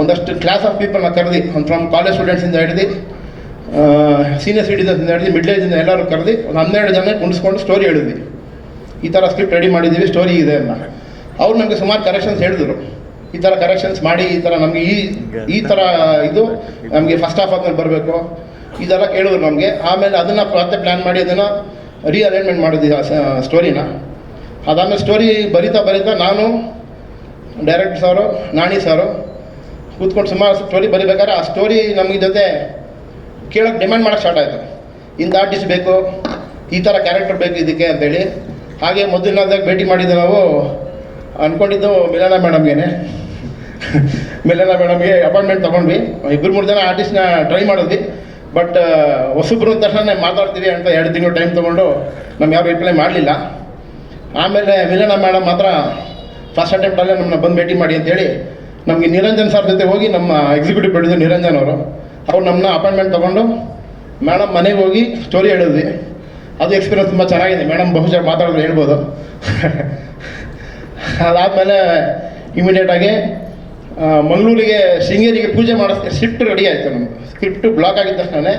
ಒಂದಷ್ಟು ಕ್ಲಾಸ್ ಆಫ್ ಪೀಪಲ್ನ ಕರೆದು, ಫ್ರಮ್ ಕಾಲೇಜ್ ಸ್ಟೂಡೆಂಟ್ಸಿಂದ ಹಿಡಿದು ಸೀನಿಯರ್ ಸಿಟಿಸನ್ಸಿಂದ ಹಿಡಿದು ಮಿಡ್ಲ್ ಏಜಿಂದ ಎಲ್ಲರೂ ಕರೆದು ಒಂದು 12 ಜನ ಕುಣಿಸ್ಕೊಂಡು ಸ್ಟೋರಿ ಹೇಳಿದ್ವಿ. ಈ ಥರ ಸ್ಕ್ರಿಪ್ಟ್ ರೆಡಿ ಮಾಡಿದ್ದೀವಿ, ಸ್ಟೋರಿ ಇದೆ ಅಂತ. ಅವ್ರು ನಮಗೆ ಸುಮಾರು ಕರೆಕ್ಷನ್ಸ್ ಹೇಳಿದ್ರು. ಈ ಥರ ಕರೆಕ್ಷನ್ಸ್ ಮಾಡಿ, ಈ ಥರ ನಮಗೆ ಈ ಥರ ಇದು ನಮಗೆ ಫಸ್ಟ್ ಹಾಫ್ ಆದ್ಮೇಲೆ ಬರಬೇಕು, ಈ ಥರ ಕೇಳಿದ್ರು ನಮಗೆ. ಆಮೇಲೆ ಅದನ್ನು ಮತ್ತೆ ಪ್ಲ್ಯಾನ್ ಮಾಡಿ ಅದನ್ನು ರೀಅರೇಂಜ್ಮೆಂಟ್ ಮಾಡಿದ್ವಿ ಸ್ಟೋರಿನ. ಅದಾದಮೇಲೆ ಸ್ಟೋರಿ ಬರಿತಾ ನಾನು ಡೈರೆಕ್ಟರ್ ಸಾರು ನಾಣಿ ಸಾರು ಕೂತ್ಕೊಂಡು ಸುಮಾರು ಸ್ಟೋರಿ ಬರಿಬೇಕಾದ್ರೆ ಆ ಸ್ಟೋರಿ ನಮಗೆ ಜೊತೆ ಕೇಳೋಕ್ಕೆ ಡಿಮ್ಯಾಂಡ್ ಮಾಡೋಕ್ಕೆ ಸ್ಟಾರ್ಟ್ ಆಯಿತು. ಇಂಥ ಆರ್ಟಿಸ್ಟ್ ಬೇಕು, ಈ ಥರ ಕ್ಯಾರೆಕ್ಟರ್ ಬೇಕು ಇದಕ್ಕೆ ಅಂತೇಳಿ. ಹಾಗೆ ಮೊದಲನೇದಾಗಿ ಭೇಟಿ ಮಾಡಿದ್ದು ನಾವು ಅಂದ್ಕೊಂಡಿದ್ದು ಮಿಲನ ಮೇಡಮ್ಗೆ. ಮಿಲನ ಮೇಡಮ್ಗೆ ಅಪಾಯಿಂಟ್ಮೆಂಟ್ ತೊಗೊಂಡ್ವಿ. 2-3 ಜನ ಆರ್ಟಿಸ್ಟ್ನ ಟ್ರೈ ಮಾಡಿದ್ವಿ. ಬಟ್ ಹೊಸಬ್ರು ಅಂದ ತಕ್ಷಣ ಮಾತಾಡ್ತೀವಿ ಅಂತ 2 ತಿಂಗಳು ಟೈಮ್ ತೊಗೊಂಡು ನಮ್ಗೆ ಯಾರು ರಿಪ್ಲೈ ಮಾಡಲಿಲ್ಲ. ಆಮೇಲೆ ಮಿಲನ ಮೇಡಮ್ ಮಾತ್ರ ಫಸ್ಟ್ ಅಟೆಂಪ್ಟಲ್ಲೇ ನಮ್ಮನ್ನ ಬಂದು ಭೇಟಿ ಮಾಡಿ ಅಂತೇಳಿ ನಮಗೆ ನಿರಂಜನ್ ಸರ್ ಜೊತೆ ಹೋಗಿ, ನಮ್ಮ ಎಕ್ಸಿಕ್ಯೂಟಿವ್ ಪ್ರೊಡ್ಯೂಸರ್ ನಿರಂಜನ್ ಅವ್ರು ನಮ್ಮನ್ನ ಅಪಾಯಿಂಟ್ಮೆಂಟ್ ತೊಗೊಂಡು ಮೇಡಮ್ ಮನೆಗೆ ಹೋಗಿ ಸ್ಟೋರಿ ಹೇಳಿದ್ವಿ. ಅದು ಎಕ್ಸ್ಪೀರಿಯನ್ಸ್ ತುಂಬ ಚೆನ್ನಾಗಿದೆ. ಮೇಡಮ್ ಬಹುಶಃ ಮಾತಾಡೋದು ಹೇಳ್ಬೋದು. ಅದಾದಮೇಲೆ ಇಮಿಡಿಯೇಟಾಗಿ ಮಂಗಳೂರಿಗೆ ಶೃಂಗೇರಿಗೆ ಪೂಜೆ ಮಾಡಿಸ್ ಸ್ಕ್ರಿಪ್ಟ್ ರೆಡಿ ಆಯಿತು. ನಮ್ಗೆ ಸ್ಕ್ರಿಪ್ಟ್ ಬ್ಲಾಕ್ ಆಗಿದ್ದ ತಕ್ಷಣ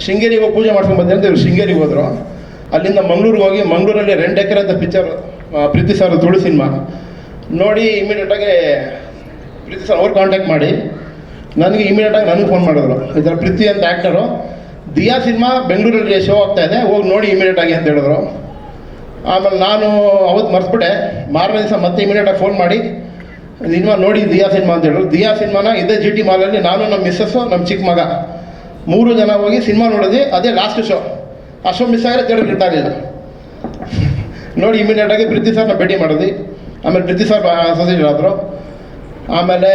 ಶೃಂಗೇರಿಗೆ ಹೋಗಿ ಪೂಜೆ ಮಾಡ್ಕೊಂಡು ಬಂದೆ ಅಂತ ಇವ್ರು ಶೃಂಗೇರಿಗೆ ಹೋದರು. ಅಲ್ಲಿಂದ ಮಂಗಳೂರಿಗೆ ಹೋಗಿ ಮಂಗಳೂರಲ್ಲಿ 2 ಎಕರೆ ಅಂತ ಪಿಕ್ಚರ್ ಪ್ರೀತಿ ಸರ್ ತುಳು ಸಿನಿಮಾ ನೋಡಿ ಇಮಿಡಿಯೇಟಾಗಿ ಪ್ರೀತಿ ಸರ್ ಅವ್ರು ಕಾಂಟ್ಯಾಕ್ಟ್ ಮಾಡಿ ನನಗೆ ಇಮಿಡಿಯೇಟಾಗಿ ನನಗೆ ಫೋನ್ ಮಾಡಿದ್ರು. ಈ ಥರ ಪ್ರೀತಿ ಅಂತ ಆ್ಯಕ್ಟರು ದಿಯಾ ಸಿನಿಮಾ ಬೆಂಗಳೂರಲ್ಲಿ ಶೋ ಆಗ್ತಾ ಇದೆ, ಹೋಗಿ ನೋಡಿ ಇಮಿಡಿಯೇಟಾಗಿ ಅಂತ ಹೇಳಿದ್ರು. ಆಮೇಲೆ ನಾನು ಅವತ್ತು ಮರ್ಸ್ಬಿಟ್ಟೆ. ಮಾರನೇ ದಿವಸ ಮತ್ತೆ ಇಮಿಡಿಯೇಟಾಗಿ ಫೋನ್ ಮಾಡಿ ಸಿನಿಮಾ ನೋಡಿ ದಿಯಾ ಸಿನಿಮಾ ಅಂತ ಹೇಳಿದ್ರು. ದಿಯಾ ಸಿನಿಮಾನ ಇದೇ GT ಮಾಲಲ್ಲಿ ನಾನು, ನಮ್ಮ ಮಿಸ್ಸಸ್ಸು, ನಮ್ಮ ಚಿಕ್ಕ ಮಗ 3 ಜನ ಹೋಗಿ ಸಿನಿಮಾ ನೋಡಿದ್ವಿ. ಅದೇ ಲಾಸ್ಟ್ ಶೋ. ಆ ಶೋ ಮಿಸ್ ಆಗಿರೋ ಥಿಯೇಟರ್ ಇರ್ತಾಯಿಲ್ಲ. ನೋಡಿ ಇಮಿಡಿಯೇಟಾಗಿ ಪ್ರೀತಿ ಸರ್ನ ಭೇಟಿ ಮಾಡಿದ್ವಿ. ಆಮೇಲೆ ಪ್ರೀತಿ ಸರ್ ಅಸೋಸಿಯೇಟ್ ಆದರು. ಆಮೇಲೆ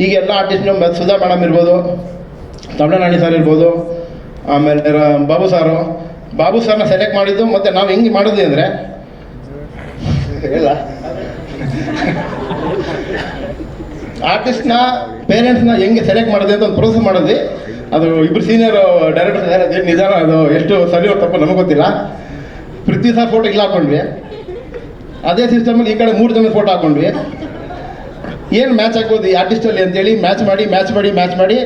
ಈಗ ಎಲ್ಲ ಆರ್ಟಿಸ್ಟ್ನು ಸುಧಾ ಮೇಡಮ್ ಇರ್ಬೋದು, ತಮಿಳನಾಡಿ ಸರ್ ಇರ್ಬೋದು, ಆಮೇಲೆ ಬಾಬು ಸರ್ನ ಸೆಲೆಕ್ಟ್ ಮಾಡಿದ್ದು. ಮತ್ತು ನಾವು ಹೆಂಗೆ ಮಾಡಿದ್ವಿ ಅಂದರೆ ಇಲ್ಲ ಆರ್ಟಿಸ್ಟ್ನ ಪೇರೆಂಟ್ಸ್ನ ಹೆಂಗೆ ಸೆಲೆಕ್ಟ್ ಮಾಡಿದೆ ಅಂತ ಒಂದು ಪ್ರೋಸೆಸ್ ಮಾಡಿದ್ವಿ. ಅದು ಇಬ್ಬರು ಸೀನಿಯರ್ ಡೈರೆಕ್ಟರ್ಸ್ ಇದ್ದಾರೆ. ಅದೇನು ನಿಧಾನ, ಅದು ಎಷ್ಟು ಸರಿಯೋ ತಪ್ಪು ನಮಗೆ ಗೊತ್ತಿಲ್ಲ. ಪೃಥ್ವಿ ಸರ್ ಫೋಟೋ ಇಲ್ಲ ಹಾಕ್ಕೊಂಡ್ವಿ. ಅದೇ ಸಿಸ್ಟಮಲ್ಲಿ ಈ ಕಡೆ 3 ಜನ ಫೋಟೋ ಹಾಕ್ಕೊಂಡ್ವಿ. ಏನು ಮ್ಯಾಚ್ ಹಾಕೋದು ಈ ಆರ್ಟಿಸ್ಟಲ್ಲಿ ಅಂತೇಳಿ ಮ್ಯಾಚ್ ಮಾಡಿ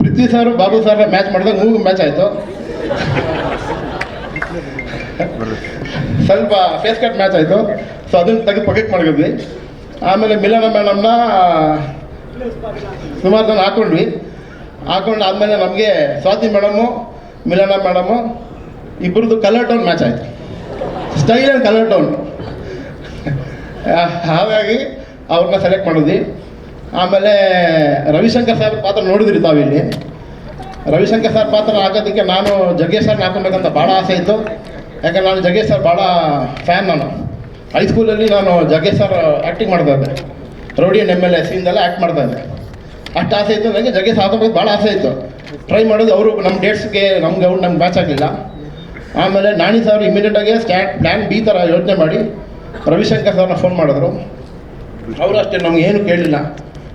ಪೃಥ್ವಿ ಸರ್ ಬಾಬು ಸರ್ನ ಮ್ಯಾಚ್ ಮಾಡಿದಾಗ 3 ಮ್ಯಾಚ್ ಆಯಿತು. ಸ್ವಲ್ಪ ಫೇಸ್ ಕಟ್ ಮ್ಯಾಚ್ ಆಯಿತು. ಸೊ ಅದನ್ನು ತೆಗೆದು ಪಕೆಟ್ ಮಾಡಿದ್ವಿ. ಆಮೇಲೆ ಮಿಲನ ಮೇಡಮ್ನ ಸುಮಾರು ಜನ ಹಾಕ್ಕೊಂಡು ಆದಮೇಲೆ ನಮಗೆ ಸ್ವಾತಿ ಮೇಡಮು ಮಿಲನ ಮೇಡಮು ಇಬ್ಬರದ್ದು ಕಲರ್ ಟೌನ್ ಮ್ಯಾಚ್ ಆಯಿತು. Style and colour town. ಹಾಗಾಗಿ ಅವ್ರನ್ನ ಸೆಲೆಕ್ಟ್ ಮಾಡಿದ್ವಿ. ಆಮೇಲೆ ರವಿಶಂಕರ್ ಸಾಹೇಬ್ ಪಾತ್ರ ನೋಡಿದ್ರಿ ತಾವಿಲ್ಲಿ. ರವಿಶಂಕರ್ ಸರ್ ಪಾತ್ರ ಹಾಕೋದಕ್ಕೆ ನಾನು ಜಗ್ಗೇಶ್ ಸರ್ನ ಹಾಕೊಬೇಕಂತ ಭಾಳ ಆಸೆ ಇತ್ತು. ಯಾಕಂದ್ರೆ ನಾನು ಜಗ್ಗೇಶ್ ಸರ್ ಭಾಳ ಫ್ಯಾನ್. ನಾನು ಹೈಸ್ಕೂಲಲ್ಲಿ ನಾನು ಜಗ್ಗೇಶ್ ಸರ್ ಆ್ಯಕ್ಟಿಂಗ್ ಮಾಡ್ತಾಯಿದ್ದೆ, ರೌಡಿ ಅಂಡ್ MLA ಸೀನ್ದೆಲ್ಲ ಆ್ಯಕ್ಟ್ ಮಾಡ್ತಾಯಿದ್ದೆ. ಅಷ್ಟು ಆಸೆ ಇತ್ತು ನನಗೆ, ಜಗ್ಗೇಶ್ ಹಾಕೋಬೇಕು ಭಾಳ ಆಸೆ ಇತ್ತು. ಟ್ರೈ ಮಾಡೋದು, ಅವರು ನಮ್ಮ ಡೇಟ್ಸ್ಗೆ ನಮ್ಗೆ ಮ್ಯಾಚ್ ಆಗಲಿಲ್ಲ. ಆಮೇಲೆ ನಾಣಿ ಸರ್ ಇಮಿಡಿಯೇಟಾಗಿ ಪ್ಲ್ಯಾನ್ B ಥರ ಯೋಚನೆ ಮಾಡಿ ರವಿಶಂಕರ್ ಸರ್ನ ಫೋನ್ ಮಾಡಿದ್ರು. ಅವರು ಅಷ್ಟೇ ನಮ್ಗೆ ಏನು ಕೇಳಲಿಲ್ಲ,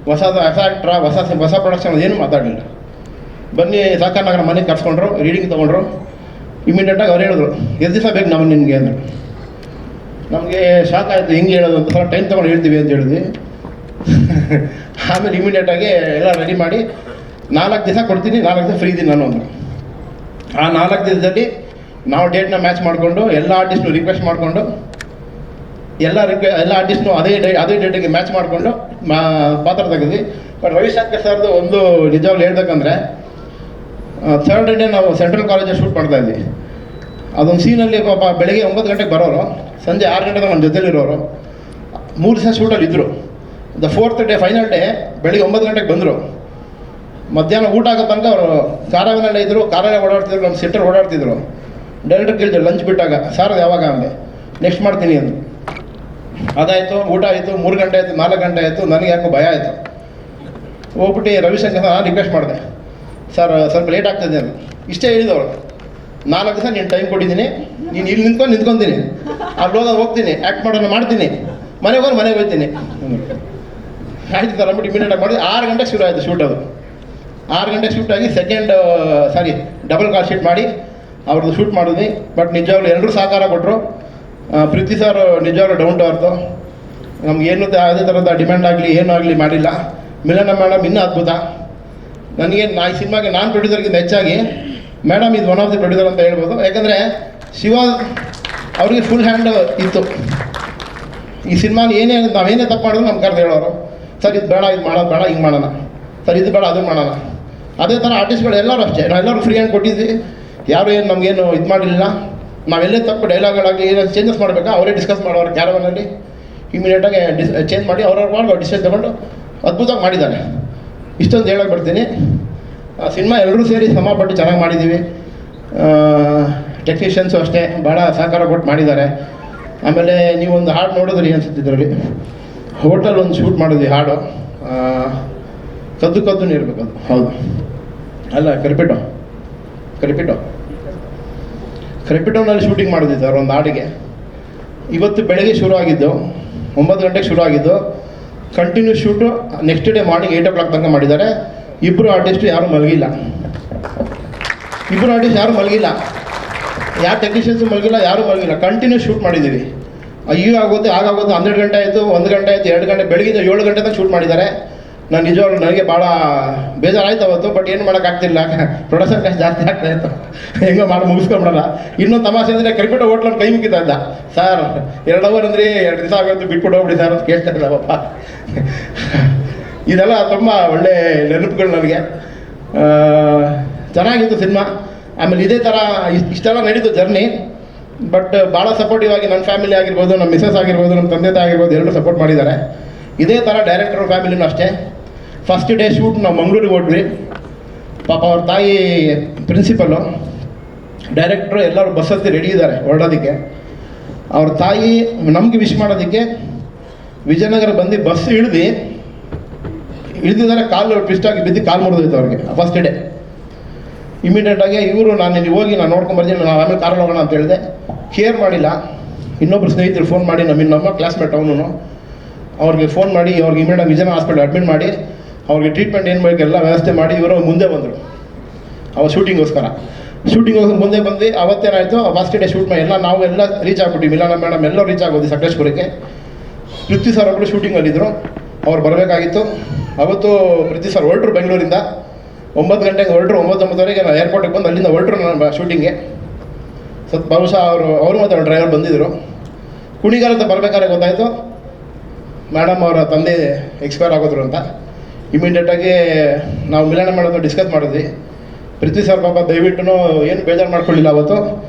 ಹೊಸ ಆ್ಯಕ್ಟ್ರ ಹೊಸ ಪ್ರೊಡಕ್ಷನ್ ಏನು ಮಾತಾಡಲಿಲ್ಲ. ಬನ್ನಿ ಸಾಕಾರ ನಗರ ಮನೆಗೆ ಕರ್ಸ್ಕೊಂಡ್ರು, ರೀಡಿಂಗ್ ತೊಗೊಂಡ್ರು. ಇಮಿಡಿಯೇಟಾಗಿ ಅವ್ರು ಹೇಳಿದ್ರು ಎಷ್ಟು ದಿವಸ ಬೇಕು ನಾವು ನಿನಗೆ ಅಂದರು. ನಮಗೆ ಶಾಕ್ ಆಯಿತು, ಹೆಂಗೆ ಹೇಳೋದು ಅಂತ. ಸ್ವಲ್ಪ ಟೈಮ್ ತೊಗೊಂಡು ಹೇಳ್ತೀವಿ ಅಂತ ಹೇಳಿದ್ವಿ. ಆಮೇಲೆ ಇಮಿಡಿಯೇಟಾಗಿ ಎಲ್ಲ ರೆಡಿ ಮಾಡಿ 4 ದಿವಸ ಕೊಡ್ತೀನಿ, 4 ದಿವಸ ಫ್ರೀ ಇದ್ದೀನಿ ನಾನು ಅಂದರು. ಆ 4 ದಿವಸದಲ್ಲಿ ನಾವು ಡೇಟ್ನ ಮ್ಯಾಚ್ ಮಾಡಿಕೊಂಡು ಎಲ್ಲ ಆರ್ಟಿಸ್ಟ್ನು ರಿಕ್ವೆಸ್ಟ್ ಮಾಡಿಕೊಂಡು ಎಲ್ಲ ಆರ್ಟಿಸ್ಟ್ನು ಅದೇ ಡೇಟಿಗೆ ಮ್ಯಾಚ್ ಮಾಡಿಕೊಂಡು ಪಾತ್ರ ತೆಗೆದ್ವಿ. ಬಟ್ ರವಿಶಂಕರ್ ಸರ್ದು ಒಂದು ನಿಜವಾಗ್ಲೂ ಹೇಳ್ಬೇಕಂದ್ರೆ, ಥರ್ಡ್ ಡೇ ನಾವು ಸೆಂಟ್ರಲ್ ಕಾಲೇಜಲ್ಲಿ ಶೂಟ್ ಮಾಡ್ತಾಯಿದ್ವಿ. ಅದೊಂದು ಸೀನಲ್ಲಿ ಪಾಪ ಬೆಳಗ್ಗೆ 9 ಗಂಟೆಗೆ ಬರೋರು, ಸಂಜೆ 6 ಗಂಟೆಗೆ ನನ್ನ ಜೊತೆಲಿರೋರು. 3 ದಿವಸ ಶೂಟಲ್ಲಿ ಇದ್ದರು. The 4th day final day ಬೆಳಿಗ್ಗೆ 9 ಗಂಟೆಗೆ ಬಂದರು. ಮಧ್ಯಾಹ್ನ ಊಟ ಆಗೋ ತನಕ ಅವರು ಕಾರವನಲ್ಲೇ ಇದ್ದರು, ಕಾರಲ್ಲೇ ಓಡಾಡ್ತಿದ್ರು, ನಮ್ಮ ಸೆಟ್ಟಲ್ಲಿ ಓಡಾಡ್ತಿದ್ರು. ಡೈರೆಕ್ಟರ್ ಕೇಳಿದ್ರು ಲಂಚ್ ಬಿಟ್ಟಾಗ, ಸಾರ್ ಯಾವಾಗ ಅಂದೆ. ನೆಕ್ಸ್ಟ್ ಮಾಡ್ತೀನಿ ಅಂದು. ಅದಾಯಿತು, ಊಟ ಆಯಿತು. 3 ಗಂಟೆ ಆಯಿತು, 4 ಗಂಟೆ ಆಯಿತು. ನನಗೆ ಯಾಕೋ ಭಯ ಆಯಿತು. ಹೋಗ್ಬಿಟ್ಟು ರವಿಶಂಕರ್ ನಾನು ರಿಕ್ವೆಸ್ಟ್ ಮಾಡಿದೆ, ಸರ್ ಸ್ವಲ್ಪ ಲೇಟ್ ಆಗ್ತದೆ ಅಂತ. ಇಷ್ಟೇ ಹೇಳಿದವರು, 4 ದಿವಸ ನೀನು ಟೈಮ್ ಕೊಟ್ಟಿದ್ದೀನಿ, ನೀನು ಇಲ್ಲಿ ನಿಂತ್ಕೊಂತೀನಿ, ಅಲ್ಲಿ ಹೋಗ್ತೀನಿ, ಆ್ಯಕ್ಟ್ ಮಾಡೋಣ ಮಾಡ್ತೀನಿ, ಮನೆಗೆ ಹೋಗ್ತೀನಿ. ಆಯ್ತು ಸರ್ ಅಂದ್ಬಿಟ್ಟು ಇಮಿಡಿಯೇಟಾಗಿ ಮಾಡಿ 6 ಗಂಟೆಗೆ ಶುರು ಆಯಿತು ಶೂಟ್. ಅದು 6 ಗಂಟೆಗೆ ಶೂಟ್ ಆಗಿ ಡಬಲ್ ಕಾಲ್ ಶೀಟ್ ಮಾಡಿ ಅವ್ರದ್ದು ಶೂಟ್ ಮಾಡಿದ್ವಿ. ಬಟ್ ನಿಜವಾಗ್ಲೂ ಎಲ್ಲರೂ ಸಹಕಾರ ಕೊಟ್ಟರು. ಪ್ರೀತಿ ಸರ್ ನಿಜವಾಗ್ಲೂ ಡೌನ್ ಟು ಅರ್ತು, ನಮಗೇನು ಅದೇ ಥರದ ಡಿಮ್ಯಾಂಡ್ ಆಗಲಿ ಏನೂ ಆಗಲಿ ಮಾಡಿಲ್ಲ. ಮಿಲನ ಮೇಡಮ್ ಇನ್ನೂ ಅದ್ಭುತ. ನನಗೆ ಈ ಸಿನಿಮಾಗೆ ನಾನು ಪ್ರೊಡ್ಯೂಸರ್ಗಿಂತ ಹೆಚ್ಚಾಗಿ ಮೇಡಮ್ ಇದು ಒನ್ ಆಫ್ ದಿ ಪ್ರೊಡ್ಯೂಸರ್ ಅಂತ ಹೇಳ್ಬೋದು. ಯಾಕಂದರೆ ಶಿವ ಅವ್ರಿಗೆ ಫುಲ್ ಹ್ಯಾಂಡ್ ಇತ್ತು. ಈ ಸಿನಿಮಾನ ನಾವೇನೇ ತಪ್ಪು ಮಾಡಿದ್ರು ನಮ್ಮ ಕರೆದು ಹೇಳೋರು, ಸರ್ ಇದು ಬೇಡ, ಇದು ಮಾಡೋದು ಬೇಡ, ಹಿಂಗೆ ಮಾಡೋಣ, ಸರ್ ಇದು ಬೇಡ, ಅದು ಮಾಡೋಣ. ಅದೇ ಥರ ಆರ್ಟಿಸ್ಟ್ಗಳು ಎಲ್ಲರೂ ಅಷ್ಟೇ, ನಾವೆಲ್ಲರೂ ಫ್ರೀ ಹ್ಯಾಂಡ್ ಕೊಟ್ಟಿದ್ವಿ. ಯಾರು ಏನು ನಮಗೇನು ಇದು ಮಾಡಲಿಲ್ಲ. ನಾವೆಲ್ಲೇ ತಪ್ಪು ಡೈಲಾಗ್ಗಳಾಗಲಿ ಏನೋ ಚೇಂಜಸ್ ಮಾಡಬೇಕಾ ಅವರೇ ಡಿಸ್ಕಸ್ ಮಾಡೋರು ಕ್ಯಾರವನಲ್ಲಿ. ಇಮಿಡಿಯೇಟಾಗಿ ಚೇಂಜ್ ಮಾಡಿ ಅವ್ರವ್ರು ಡಿಸಿಷನ್ ತೊಗೊಂಡು ಅದ್ಭುತವಾಗಿ ಮಾಡಿದ್ದಾರೆ. ಇಷ್ಟೊಂದು ಹೇಳೋಕೆ ಬರ್ತೀನಿ. ಸಿನಿಮಾ ಎಲ್ಲರೂ ಸೇರಿ ಶ್ರಮಪಟ್ಟು ಚೆನ್ನಾಗಿ ಮಾಡಿದ್ದೀವಿ. ಟೆಕ್ನಿಷಿಯನ್ಸು ಅಷ್ಟೇ ಭಾಳ ಸಹಕಾರ ಕೊಟ್ಟು ಮಾಡಿದ್ದಾರೆ. ಆಮೇಲೆ ನೀವೊಂದು ಹಾಡು ನೋಡಿದ್ರಿ ಅನ್ಸುತ್ತಿದ್ರಲ್ಲಿ, ಹೋಟೆಲ್ ಒಂದು ಶೂಟ್ ಮಾಡಿದ್ವಿ ಹಾಡು, ಕದ್ದು ಇರಬೇಕು. ಅದು ಹೌದು ಅಲ್ಲ, ಕರಿಪಿಟೋನಲ್ಲಿ ಶೂಟಿಂಗ್ ಮಾಡಿದ್ವಿ ಸರ್ ಒಂದು ಹಾಡಿಗೆ. ಇವತ್ತು ಬೆಳಗ್ಗೆ ಶುರು ಆಗಿದ್ದು, 9 ಗಂಟೆಗೆ ಶುರು ಆಗಿದ್ದು. Continue shoot next day morning 8 o'clock ತನಕ ಮಾಡಿದ್ದಾರೆ. ಇಬ್ಬರು ಆರ್ಟಿಸ್ಟು ಯಾರೂ ಮಲಗಿಲ್ಲ. ಯಾವ ಟೆಕ್ನಿಷಿಯನ್ಸು ಮಲಗಿಲ್ಲ, ಯಾರೂ ಮಲಗಿಲ್ಲ. ಕಂಟಿನ್ಯೂ ಶೂಟ್ ಮಾಡಿದ್ದೀವಿ. ಅಯ್ಯೋ ಆಗುತ್ತೆ, ಆಗಾಗುತ್ತೆ. 12 ಗಂಟೆ ಆಯಿತು, 1 ಗಂಟೆ ಆಯಿತು, 2 ಗಂಟೆ, ಬೆಳಗಿಂದ 7 ಗಂಟೆ ತನಕ ಶೂಟ್ ಮಾಡಿದ್ದಾರೆ. ನಾನು ನಿಜವಾಗ್ಲೂ ನನಗೆ ಭಾಳ ಬೇಜಾರಾಯ್ತು ಅವತ್ತು. ಬಟ್ ಏನು ಮಾಡೋಕ್ಕಾಗ್ತಿಲ್ಲ, ಪ್ರೊಡಕ್ಷನ್ ಕಾಸ್ಟ್ ಜಾಸ್ತಿ ಆಗ್ತಾಯಿತ್ತು. ಹೆಂಗೋ ಮಾಡಿ ಮುಗಿಸ್ಕೊಂಬಿಡಲ್ಲ. ಇನ್ನೊಂದು ತಮಾಷೆ ಅಂದರೆ ಕರಿಪೇಟೆ ಹೋಟ್ಲನ್ನು ಕೈ ಮುಗಿತಾ ಇದ್ದ, ಸರ್ 2 ಅವರ್ ಅಂದರೆ 2 ದಿವಸ ಆಗೋದು, ಬಿಟ್ಬಿಟ್ಟು ಹೋಗ್ಬಿಡಿ ಸರ್ ಅಂತ ಕೇಳ್ತಾ ಇದ್ದಾವಪ್ಪ. ಇದೆಲ್ಲ ತುಂಬ ಒಳ್ಳೆ ನೆನಪುಗಳು ನನಗೆ. ಚೆನ್ನಾಗಿತ್ತು ಸಿನಿಮಾ. ಆಮೇಲೆ ಇದೇ ಥರ ಇಷ್ಟೆಲ್ಲ ನಡೀತು ಜರ್ನಿ. ಬಟ್ ಭಾಳ ಸಪೋರ್ಟಿವ್ ಆಗಿ ನನ್ನ ಫ್ಯಾಮಿಲಿ ಆಗಿರ್ಬೋದು, ನಮ್ಮ ಮಿಸಸ್ ಆಗಿರ್ಬೋದು, ನಮ್ಮ ತಂದೆ ತಾಯಿ ಆಗಿರ್ಬೋದು, ಎಲ್ಲರೂ ಸಪೋರ್ಟ್ ಮಾಡಿದ್ದಾರೆ. ಇದೇ ಥರ ಡೈರೆಕ್ಟರ್ ಫ್ಯಾಮಿಲಿನೂ ಅಷ್ಟೇ. ಫಸ್ಟ್ ಡೇ ಶೂಟ್ ನಾವು ಮಂಗಳೂರಿಗೆ ಹೊರಟ್ವಿ. ಪಾಪ ಅವ್ರ ತಾಯಿ ಪ್ರಿನ್ಸಿಪಲ್ಲು, ಡೈರೆಕ್ಟ್ರು ಎಲ್ಲರೂ ಬಸ್ ಹತ್ತಿ ರೆಡಿ ಇದ್ದಾರೆ ಹೊರಡೋದಕ್ಕೆ. ಅವ್ರ ತಾಯಿ ನಮಗೆ ವಿಶ್ ಮಾಡೋದಕ್ಕೆ ವಿಜಯನಗರ ಬಂದು ಬಸ್ ಇಳಿದಿದ್ದಾರೆ. ಕಾಲು ಟ್ವಿಸ್ಟಾಗಿ ಬಿದ್ದು ಕಾಲು ಮುರಿದೋಯ್ತು ಅವ್ರಿಗೆ ಫಸ್ಟ್ ಡೇ. ಇಮಿಡಿಯೇಟಾಗಿ ಇವರು ನಾನು ಇಲ್ಲಿ ಹೋಗಿ ನಾನು ನೋಡ್ಕೊಂಬರ್ತೀನಿ, ನಾವು ಆಮೇಲೆ ಕಾರಲ್ಲಿ ಹೋಗೋಣ ಅಂತ ಹೇಳಿದೆ. ಕೇರ್ ಮಾಡಿಲ್ಲ. ಇನ್ನೊಬ್ಬರು ಸ್ನೇಹಿತರು ಫೋನ್ ಮಾಡಿ, ನಮ್ಮ ಕ್ಲಾಸ್ಮೇಟ್ ಅವನು, ಅವ್ರಿಗೆ ಫೋನ್ ಮಾಡಿ ಅವ್ರಿಗೆ ಇಮಿಡಿಯೇಟ್ ವಿಜಯನಗರ ಹಾಸ್ಪಿಟಲ್ ಅಡ್ಮಿಟ್ ಮಾಡಿ ಅವ್ರಿಗೆ ಟ್ರೀಟ್ಮೆಂಟ್ ಏನು ಬೇಕೆಲ್ಲ ವ್ಯವಸ್ಥೆ ಮಾಡಿ ಇವರು ಮುಂದೆ ಬಂದರು ಅವ್ರು ಶೂಟಿಂಗೋಸ್ಕರ ಮುಂದೆ ಬಂದು ಅವತ್ತೇನಾಯಿತು, ಫಸ್ಟ್ ಡೇ ಶೂಟ್ ಮಾಡಿ ನಾವೆಲ್ಲ ರೀಚ್ ಆಗ್ಬಿಟ್ಟು, ಮಿಲನ ಮೇಡಮ್ ಎಲ್ಲ ರೀಚ್ ಆಗೋದು ಸಕಲೇಶ್ಪುರಕ್ಕೆ. ಪೃಥ್ವಿ ಸರ್ ಒಬ್ಬರು ಶೂಟಿಂಗಲ್ಲಿದ್ದರು, ಅವ್ರು ಬರಬೇಕಾಗಿತ್ತು. ಅವತ್ತು ಪೃಥ್ವಿ ಸರ್ ಹೊರಟ್ರು ಬೆಂಗಳೂರಿಂದ. 9 ಗಂಟೆಗೆ ಹೊರಟ್ರು, 9:30ವರೆಗೆ ನಾವು ಏರ್ಪೋರ್ಟಿಗೆ ಬಂದು ಅಲ್ಲಿಂದ ಹೊರಟ್ರು ನನ್ನ ಶೂಟಿಂಗ್ಗೆ. ಸ್ವಲ್ಪ ಬಹುಶಃ ಅವರು ಮತ್ತು ಅವ್ರ ಡ್ರೈವರ್ ಬಂದಿದ್ದರು. ಕುಣಿಗಾಲದ ಬರಬೇಕಾದ್ರೆ ಗೊತ್ತಾಯಿತು ಮೇಡಮ್ ಅವರ ತಂದೆ ಎಕ್ಸ್ಪೈರ್ ಆಗೋದ್ರು ಅಂತ. ಇಮಿಡಿಯೇಟಾಗಿ ನಾವು ಮಿಲನ ಮಾಡೋದು ಡಿಸ್ಕಸ್ ಮಾಡಿದ್ವಿ. ಪೃಥ್ವಿ ಸರ್ ಪಾಪ ದಯವಿಟ್ಟು ಏನು ಬೇಜಾರು ಮಾಡ್ಕೊಳ್ಳಿಲ್ಲ ಅವತ್ತು.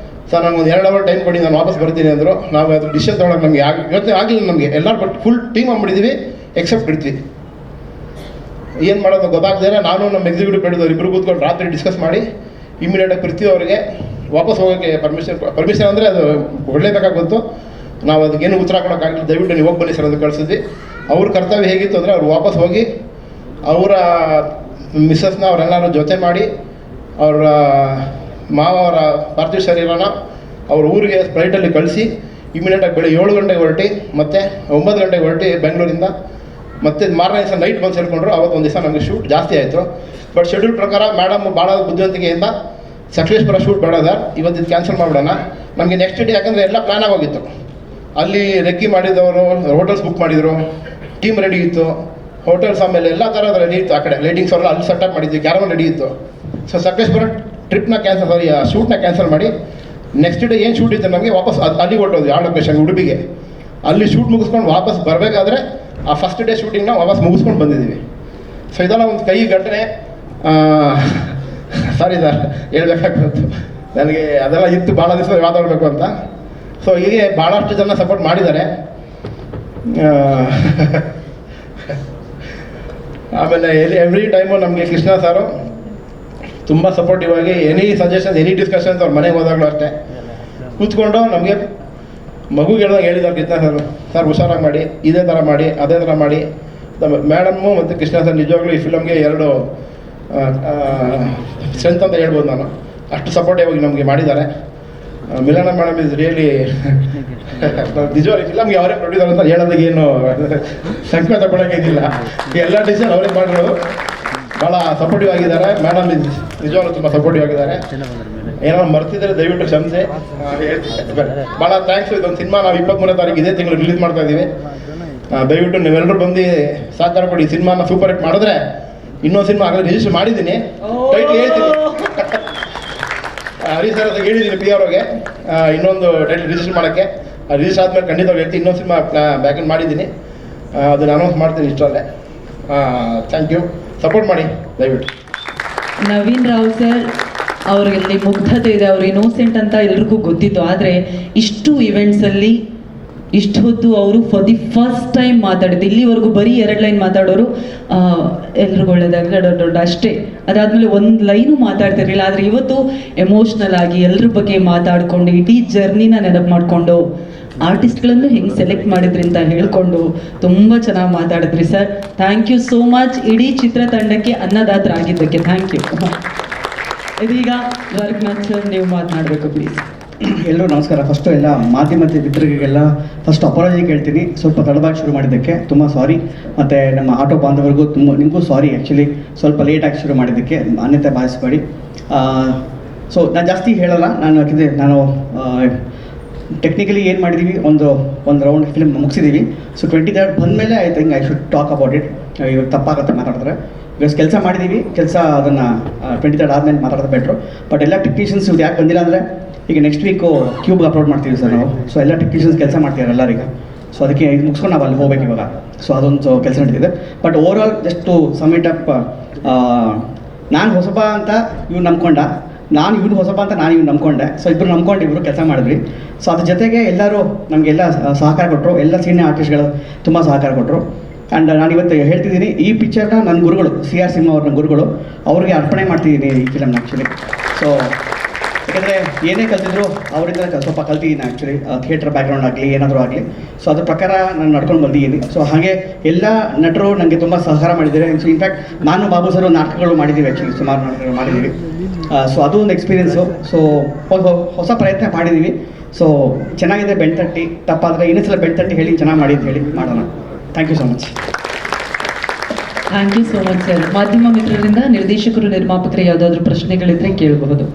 ಸರ್ ನಂಗೆ ಒಂದು 2 ಅವರ್ ಟೈಮ್ ಕೊಡಿ, ನಾನು ವಾಪಸ್ ಬರ್ತೀನಿ ಅಂದರು. ನಾವು ಅದ್ರ ಡಿಸಿಷನ್ ತೊಗೊಳಕ್ಕೆ ನಮಗೆ ಯೋಚನೆ ಆಗಲಿಲ್ಲ. ನಮಗೆ ಎಲ್ಲರೂ ಫುಲ್ ಟೀಮ್ ಆಗ್ಬಿಟ್ಟಿದ್ದೀವಿ ಎಕ್ಸೆಪ್ಟ್ ಪೃಥ್ವಿ. ಏನು ಮಾಡೋದು ಗೊತ್ತಾಗದೇ ನಾನು ನಮ್ಮ ಎಕ್ಸಿಕ್ಯೂಟಿವ್ ಪ್ರೊಡ್ಯೂಸರ್ ಇಬ್ಬರು ಕೂತ್ಕೊಂಡು ರಾತ್ರಿ ಡಿಸ್ಕಸ್ ಮಾಡಿ ಇಮಿಡಿಯೇಟಾಗಿ ಪೃಥ್ವಿ ಅವರಿಗೆ ವಾಪಸ್ ಹೋಗೋಕ್ಕೆ ಪರ್ಮಿಷನ್ ಅಂದರೆ ಅದು ಕೊಡಲೇಬೇಕಾಗುತ್ತೋ, ನಾವು ಅದಕ್ಕೇನು ಉತ್ತರ ಕೊಡೋಕ್ಕಾಗಲಿಲ್ಲ, ದಯವಿಟ್ಟು ನೀವು ಹೋಗಿ ಬನ್ನಿ ಸರ್ ಅಂತ ಕಳಿಸಿದ್ವಿ. ಅವ್ರ ಕರ್ತವ್ಯ ಹೇಗಿತ್ತು ಅಂದರೆ ಅವ್ರು ವಾಪಸ್ ಹೋಗಿ ಅವರ ಮಿಸ್ಸಸ್ನ ಅವರೆಲ್ಲರೂ ಜೊತೆ ಮಾಡಿ ಅವರ ಮಾವರ ಪಾರ್ಥಿವ ಶರೀರನ ಅವ್ರ ಊರಿಗೆ ಫ್ಲೈಟಲ್ಲಿ ಕಳಿಸಿ ಇಮಿಡಿಯೇಟಾಗಿ ಬೆಳಗ್ಗೆ 7 ಗಂಟೆಗೆ ಹೊರಟಿ ಮತ್ತು 9 ಗಂಟೆಗೆ ಹೊರಟಿ ಬೆಂಗಳೂರಿಂದ ಮತ್ತು ಮಾರನೇ ದಿವಸ ನೈಟ್ ಬಂದು ಸೇರಿಕೊಂಡ್ರು. ಅವತ್ತು ಒಂದು ದಿವಸ ನಮಗೆ ಶೂಟ್ ಜಾಸ್ತಿ ಆಯಿತು. ಬಟ್ ಶೆಡ್ಯೂಲ್ ಪ್ರಕಾರ ಮೇಡಮ್ ಭಾಳ ಬುದ್ಧಿವಂತಿಕೆಯಿಂದ ಸಕಲೇಶ್ಪುರ ಶೂಟ್ ಬೇಡ ಸರ್, ಇವತ್ತು ಇದು ಕ್ಯಾನ್ಸಲ್ ಮಾಡಿಬಿಡೋಣ. ನಮಗೆ ನೆಕ್ಸ್ಟ್ ಡೇ ಯಾಕಂದರೆ ಎಲ್ಲ ಪ್ಲ್ಯಾನ್ ಆಗೋಗಿತ್ತು. ಅಲ್ಲಿ ರೆಕ್ಕಿ ಮಾಡಿದವರು ಹೋಟೆಲ್ಸ್ ಬುಕ್ ಮಾಡಿದರು, ಟೀಮ್ ರೆಡಿ ಇತ್ತು, ಹೋಟೆಲ್ಸ್ ಆಮೇಲೆ ಎಲ್ಲ ಥರದ ರೆಡಿ ಇತ್ತು. ಆ ಕಡೆ ಲೈಟಿಂಗ್ಸ್ ಅವರೆಲ್ಲ ಅಲ್ಲಿ ಸೆಟಪ್ ಮಾಡಿದ್ವಿ, ಕ್ಯಾರವನ್ ರೆಡಿ ಇತ್ತು. ಸೊ ಸಕಲೇಶ್ಪುರ ಟ್ರಿಪ್ನ ಕ್ಯಾನ್ಸಲ್, ಸಾರಿ ಶೂಟ್ನ ಕ್ಯಾನ್ಸಲ್ ಮಾಡಿ ನೆಕ್ಸ್ಟ್ ಡೇ ಏನು ಶೂಟ್ ಇತ್ತು ನಮಗೆ ವಾಪಸ್ ಅಲ್ಲಿ ಹೊರಟೋದು ಆ ಲೊಕೇಶನ್ ಉಡುಪಿಗೆ. ಅಲ್ಲಿ ಶೂಟ್ ಮುಗಿಸ್ಕೊಂಡು ವಾಪಸ್ ಬರಬೇಕಾದ್ರೆ ಆ ಫಸ್ಟ್ ಡೇ ಶೂಟಿಂಗ್ನ ವಾಪಸ್ ಮುಗಿಸ್ಕೊಂಡು ಬಂದಿದ್ದೀವಿ. ಸೊ ಇದೆಲ್ಲ ಒಂದು ಕೈ ಘಟನೆ. ಸಾರಿ ಸರ್ ಹೇಳ್ಬೇಕಾಗ್ತತ್ತು, ನನಗೆ ಅದೆಲ್ಲ ಇತ್ತು ಭಾಳ ದಿವಸ ಮಾತಾಡಬೇಕು ಅಂತ. ಸೊ ಹೀಗೆ ಭಾಳಷ್ಟು ಜನ ಸಪೋರ್ಟ್ ಮಾಡಿದ್ದಾರೆ. ಆಮೇಲೆ ಎವ್ರಿ ಟೈಮು ನಮಗೆ ಕೃಷ್ಣ ಸಾರು ತುಂಬ ಸಪೋರ್ಟಿವ್ ಆಗಿ ಎನಿ ಸಜೆಷನ್ಸ್ ಎನಿ ಡಿಸ್ಕಷನ್ಸ್ ಅವ್ರ ಮನೆಗೆ ಹೋದಾಗಲೂ ಅಷ್ಟೇ ಕೂತ್ಕೊಂಡು ನಮಗೆ ಮಗುಗೆ ಹೇಳಿದ್ದಾರೆ ಕೃಷ್ಣ ಸರ್ ಹುಷಾರಾಗಿ ಮಾಡಿ, ಇದೇ ಥರ ಮಾಡಿ, ಅದೇ ಥರ ಮಾಡಿ. ಮೇಡಮ್ಮು ಮತ್ತು ಕೃಷ್ಣ ಸರ್ ನಿಜವಾಗ್ಲೂ ಈ ಫಿಲಮ್ಗೆ 2 ಸ್ಟ್ರೆಂತ್ ಅಂತ ಹೇಳ್ಬೋದು ನಾನು. ಅಷ್ಟು ಸಪೋರ್ಟಿವ್ ಆಗಿ ನಮಗೆ ಮಾಡಿದ್ದಾರೆ. ಮಿಲನ ಮೇಡಮ್ ಇಸ್ ರಿಯಲಿ ನಿಜವಾಗಿ ಫಿಲಮ್ಗೆ ಅವರೇ ಪ್ರೊಡ್ಯೂಸರ್ ಅಂತ ಹೇಳೋದಕ್ಕೆ ಏನು ಸಂಕೋಚ ಪಡೋಕ್ಕಿಲ್ಲ. ಎಲ್ಲ ಡಿಸಿಷನ್ ಅವರೇ ಮಾಡಿರೋದು. ಭಾಳ ಸಪೋರ್ಟಿವ್ ಆಗಿದ್ದಾರೆ ಮೇಡಮ್, ನಿಜವಾಗ್ಲೂ ತುಂಬ ಸಪೋರ್ಟಿವ್ ಆಗಿದ್ದಾರೆ. ಏನೋ ಮರ್ತಿದ್ರೆ ದಯವಿಟ್ಟು ಕ್ಷಮಿಸಿ. ಭಾಳ ಥ್ಯಾಂಕ್ಸ್. ಇದೊಂದು ಸಿನಿಮಾ ನಾವು 23ನೇ ತಾರೀಕು ಇದೇ ತಿಂಗಳು ರಿಲೀಸ್ ಮಾಡ್ತಾ ಇದ್ದೀವಿ. ದಯವಿಟ್ಟು ನೀವೆಲ್ಲರೂ ಬಂದು ಸಹಕಾರ ಕೊಡಿ. ಸಿನಿಮಾನ ಸೂಪರ್ ಹಿಟ್ ಮಾಡಿದ್ರೆ ಇನ್ನೊಂದು ಸಿನಿಮಾ ಆಗಲೇ ರಿಜಿಸ್ಟರ್ ಮಾಡಿದ್ದೀನಿ, ಟೈಟ್ಲ್ ಹೇಳ್ತೀನಿ. ಹರೀಶ್ ಸರ್ ಹೇಳಿದ್ದೀನಿ ಪಿ ಅವ್ರಿಗೆ ಇನ್ನೊಂದು ಟೈಟ್ಲ್ ರಿಜಿಸ್ಟರ್ ಮಾಡೋಕ್ಕೆ. ರಿಜಿಸ್ಟರ್ ಆದಮೇಲೆ ಖಂಡಿತವಾಗಿ ಹೇಳ್ತೀನಿ. ಇನ್ನೊಂದು ಸಿನಿಮಾ ಬ್ಯಾಕಂಡ್ ಮಾಡಿದ್ದೀನಿ, ಅದನ್ನು ಅನೌನ್ಸ್ ಮಾಡ್ತೀನಿ ಇಷ್ಟರಲ್ಲೇ. ಥ್ಯಾಂಕ್ ಯು, ಸಪೋರ್ಟ್ ಮಾಡಿ ದಯವಿಟ್ಟು. ನವೀನ್ ರಾವ್ ಸರ್ ಅವರಲ್ಲಿ ಮುಗ್ಧತೆ ಇದೆ, ಅವರು ಇನ್ನೋಸೆಂಟ್ ಅಂತ ಎಲ್ರಿಗೂ ಗೊತ್ತಿತ್ತು. ಆದರೆ ಇಷ್ಟು ಇವೆಂಟ್ಸಲ್ಲಿ ಇಷ್ಟು ಹೊತ್ತು ಅವರು ಫಾರ್ ದಿ ಫಸ್ಟ್ ಟೈಮ್ ಮಾತಾಡಿದ್ದು. ಇಲ್ಲಿವರೆಗೂ ಬರೀ 2 ಲೈನ್ ಮಾತಾಡೋರು, ಎಲ್ರಿಗೂ ಒಳ್ಳೇದಾಗಲಿ ದೊಡ್ಡ ಅಷ್ಟೇ. ಅದಾದಮೇಲೆ 1 ಲೈನು ಮಾತಾಡ್ತಿರ್ಲಿಲ್ಲ. ಆದರೆ ಇವತ್ತು ಎಮೋಷ್ನಲ್ ಆಗಿ ಎಲ್ಲರ ಬಗ್ಗೆ ಮಾತಾಡಿಕೊಂಡು ಇಡೀ ಜರ್ನಿನ ನೆನಪು ಮಾಡಿಕೊಂಡು ಆರ್ಟಿಸ್ಟ್ಗಳನ್ನು ಹೆಂಗೆ ಸೆಲೆಕ್ಟ್ ಮಾಡಿದ್ರಿ ಅಂತ ಹೇಳ್ಕೊಂಡು ತುಂಬ ಚೆನ್ನಾಗಿ ಮಾತಾಡಿದ್ರಿ ಸರ್. Thank you so much. ಇಡೀ ಚಿತ್ರತಂಡಕ್ಕೆ ಅನ್ನದಾತರಾಗಿದ್ದಕ್ಕೆ ಥ್ಯಾಂಕ್ ಯು. ಇದೀಗ ದ್ವಾರಕನಾಥ್ ಸರ್ ನೀವು ಮಾತನಾಡಬೇಕು ಪ್ಲೀಸ್. ಎಲ್ಲರೂ ನಮಸ್ಕಾರ. ಫಸ್ಟು ಎಲ್ಲ ಮಾಧ್ಯಮ ಮಿತ್ರರಿಗೆಲ್ಲ ಫಸ್ಟ್ ಅಪಾಲಜಿ ಕೇಳ್ತೀನಿ, ಸ್ವಲ್ಪ ತಡವಾಗಿ ಶುರು ಮಾಡಿದ್ದಕ್ಕೆ ತುಂಬ ಸಾರಿ. ಮತ್ತು ನಮ್ಮ ಆಟೋ ಬಾಂಧವರಿಗೂ ನಿಮಗೂ ಸಾರಿ, ಆ್ಯಕ್ಚುಲಿ ಸ್ವಲ್ಪ ಲೇಟಾಗಿ ಶುರು ಮಾಡಿದ್ದಕ್ಕೆ ಅನ್ಯತೆ ಭಾವಿಸಬೇಡಿ. ಸೊ ನಾನು ಜಾಸ್ತಿ ಹೇಳಲ್ಲ, ಯಾಕೆಂದರೆ ನಾನು ಟೆಕ್ನಿಕಲಿ ಏನು ಮಾಡಿದ್ದೀವಿ, ಒಂದು ರೌಂಡ್ ಫಿಲ್ಮ್ ಮುಗಿಸಿದ್ದೀವಿ. ಸೊ 23rd ಬಂದಮೇಲೆ I think I should talk about it. ಇವಾಗ ತಪ್ಪಾಗುತ್ತೆ ಮಾತಾಡಿದ್ರೆ. ಬಿಕಾಸ್ ಕೆಲಸ ಮಾಡಿದ್ದೀವಿ, ಕೆಲಸ ಅದನ್ನು 23rd ಆದಮೇಲೆ ಮಾತಾಡೋದು ಬೆಟ್ರು. ಬಟ್ ಎಲ್ಲ ಟೆಕ್ನಿಷಿಯನ್ಸ್ ಇದು ಯಾಕೆ ಬಂದಿಲ್ಲ ಅಂದರೆ, ಈಗ ನೆಕ್ಸ್ಟ್ ವೀಕು ಕ್ಯೂಬ್ಗೆ ಅಪ್ಲೋಡ್ ಮಾಡ್ತೀವಿ ಸರ್ ನಾವು. ಸೊ ಎಲ್ಲ ಟೆಕ್ನಿಷಿಯನ್ಸ್ ಕೆಲಸ ಮಾಡ್ತಿದ್ದಾರೆ ಎಲ್ಲರೀಗ. ಸೊ ಅದಕ್ಕೆ ಇದು ಮುಗಿಸ್ಕೊಂಡು ನಾವು ಅಲ್ಲಿ ಹೋಗ್ಬೇಕು ಇವಾಗ. ಸೊ ಅದೊಂದು ಕೆಲಸ ನಡೀತಿದೆ. But overall just to sum it up, ನಾನು ಹೊಸಬ ಅಂತ ಇವ್ನು ನಂಬ್ಕೊಂಡ, ನಾನು ಇವ್ನು ಹೊಸಬ ಅಂತ ನಾನು ಇವ್ನು ನಂಬ್ಕೊಂಡೆ. ಸೊ ಇಬ್ಬರು ನಂಬ್ಕೊಂಡು ಇಬ್ಬರು ಕೆಲಸ ಮಾಡಿದ್ವಿ. ಸೊ ಅದ್ರ ಜೊತೆಗೆ ಎಲ್ಲರೂ ನಮಗೆಲ್ಲ ಸಹಕಾರ ಕೊಟ್ಟರು, ಎಲ್ಲ ಸೀನಿಯರ್ ಆರ್ಟಿಸ್ಟ್ಗಳು ತುಂಬ ಸಹಕಾರ ಕೊಟ್ಟರು. ಆ್ಯಂಡ್ ನಾನು ಇವತ್ತು ಹೇಳ್ತಿದ್ದೀನಿ, ಈ ಪಿಕ್ಚರ್ನ ನನ್ನ ಗುರುಗಳು CR ಸಿಂಹ ಅವ್ರ ನನ್ನ ಗುರುಗಳು, ಅವ್ರಿಗೆ ಅರ್ಪಣೆ ಮಾಡ್ತಿದ್ದೀನಿ ಈ ಫಿಲಮ್ನ ಆ್ಯಕ್ಚುಲಿ. ಸೊ ಯಾಕೆಂದರೆ ಏನೇ ಕಲ್ತಿದ್ರು ಅವರಿಂದ ಸ್ವಲ್ಪ ಕಲ್ತಿದ್ದೀನಿ ಆ್ಯಕ್ಚುಲಿ, ಥಿಯೇಟರ್ ಬ್ಯಾಕ್ಗ್ರೌಂಡ್ ಆಗಲಿ ಏನಾದರೂ ಆಗಲಿ. ಸೊ ಅದ್ರ ಪ್ರಕಾರ ನಾನು ನಡ್ಕೊಂಡು ಬಂದಿದ್ದೀನಿ. ಸೊ ಹಾಗೆ ಎಲ್ಲ ನಟರು ನನಗೆ ತುಂಬ ಸಹಕಾರ ಮಾಡಿದ್ದಾರೆ. ಸೊ ಇನ್ಫ್ಯಾಕ್ಟ್ ನಾನು ಬಾಬು ಸರ್ ನಾಟಕಗಳು ಮಾಡಿದ್ದೀವಿ, ಆ್ಯಕ್ಚುಲಿ ಸುಮಾರು ನಾಟಕಗಳು ಮಾಡಿದ್ದೀವಿ. ಸೊ ಅದು ಒಂದು ಎಕ್ಸ್ಪೀರಿಯೆನ್ಸು. ಸೊ ಹೊಸ ಪ್ರಯತ್ನ ಮಾಡಿದ್ದೀವಿ. ಸೊ ಚೆನ್ನಾಗಿದೆ, ಬೆಣ್ತಟ್ಟಿ. ತಪ್ಪಾದರೆ ಇನ್ನೊಂದ್ಸಲ ಬೆಣ್ತಟ್ಟಿ ಹೇಳಿ ಚೆನ್ನಾಗಿ ಮಾಡಿ ಅಂತ ಹೇಳಿ ಮಾಡೋಣ. Thank you so much. Thank you so much sir. ಮಾಧ್ಯಮ ಮಿತ್ರರಿಂದ ನಿರ್ದೇಶಕರು ನಿರ್ಮಾಪಕರು ಯಾವುದಾದ್ರೂ ಪ್ರಶ್ನೆಗಳಿದ್ರೆ ಕೇಳಬಹುದು.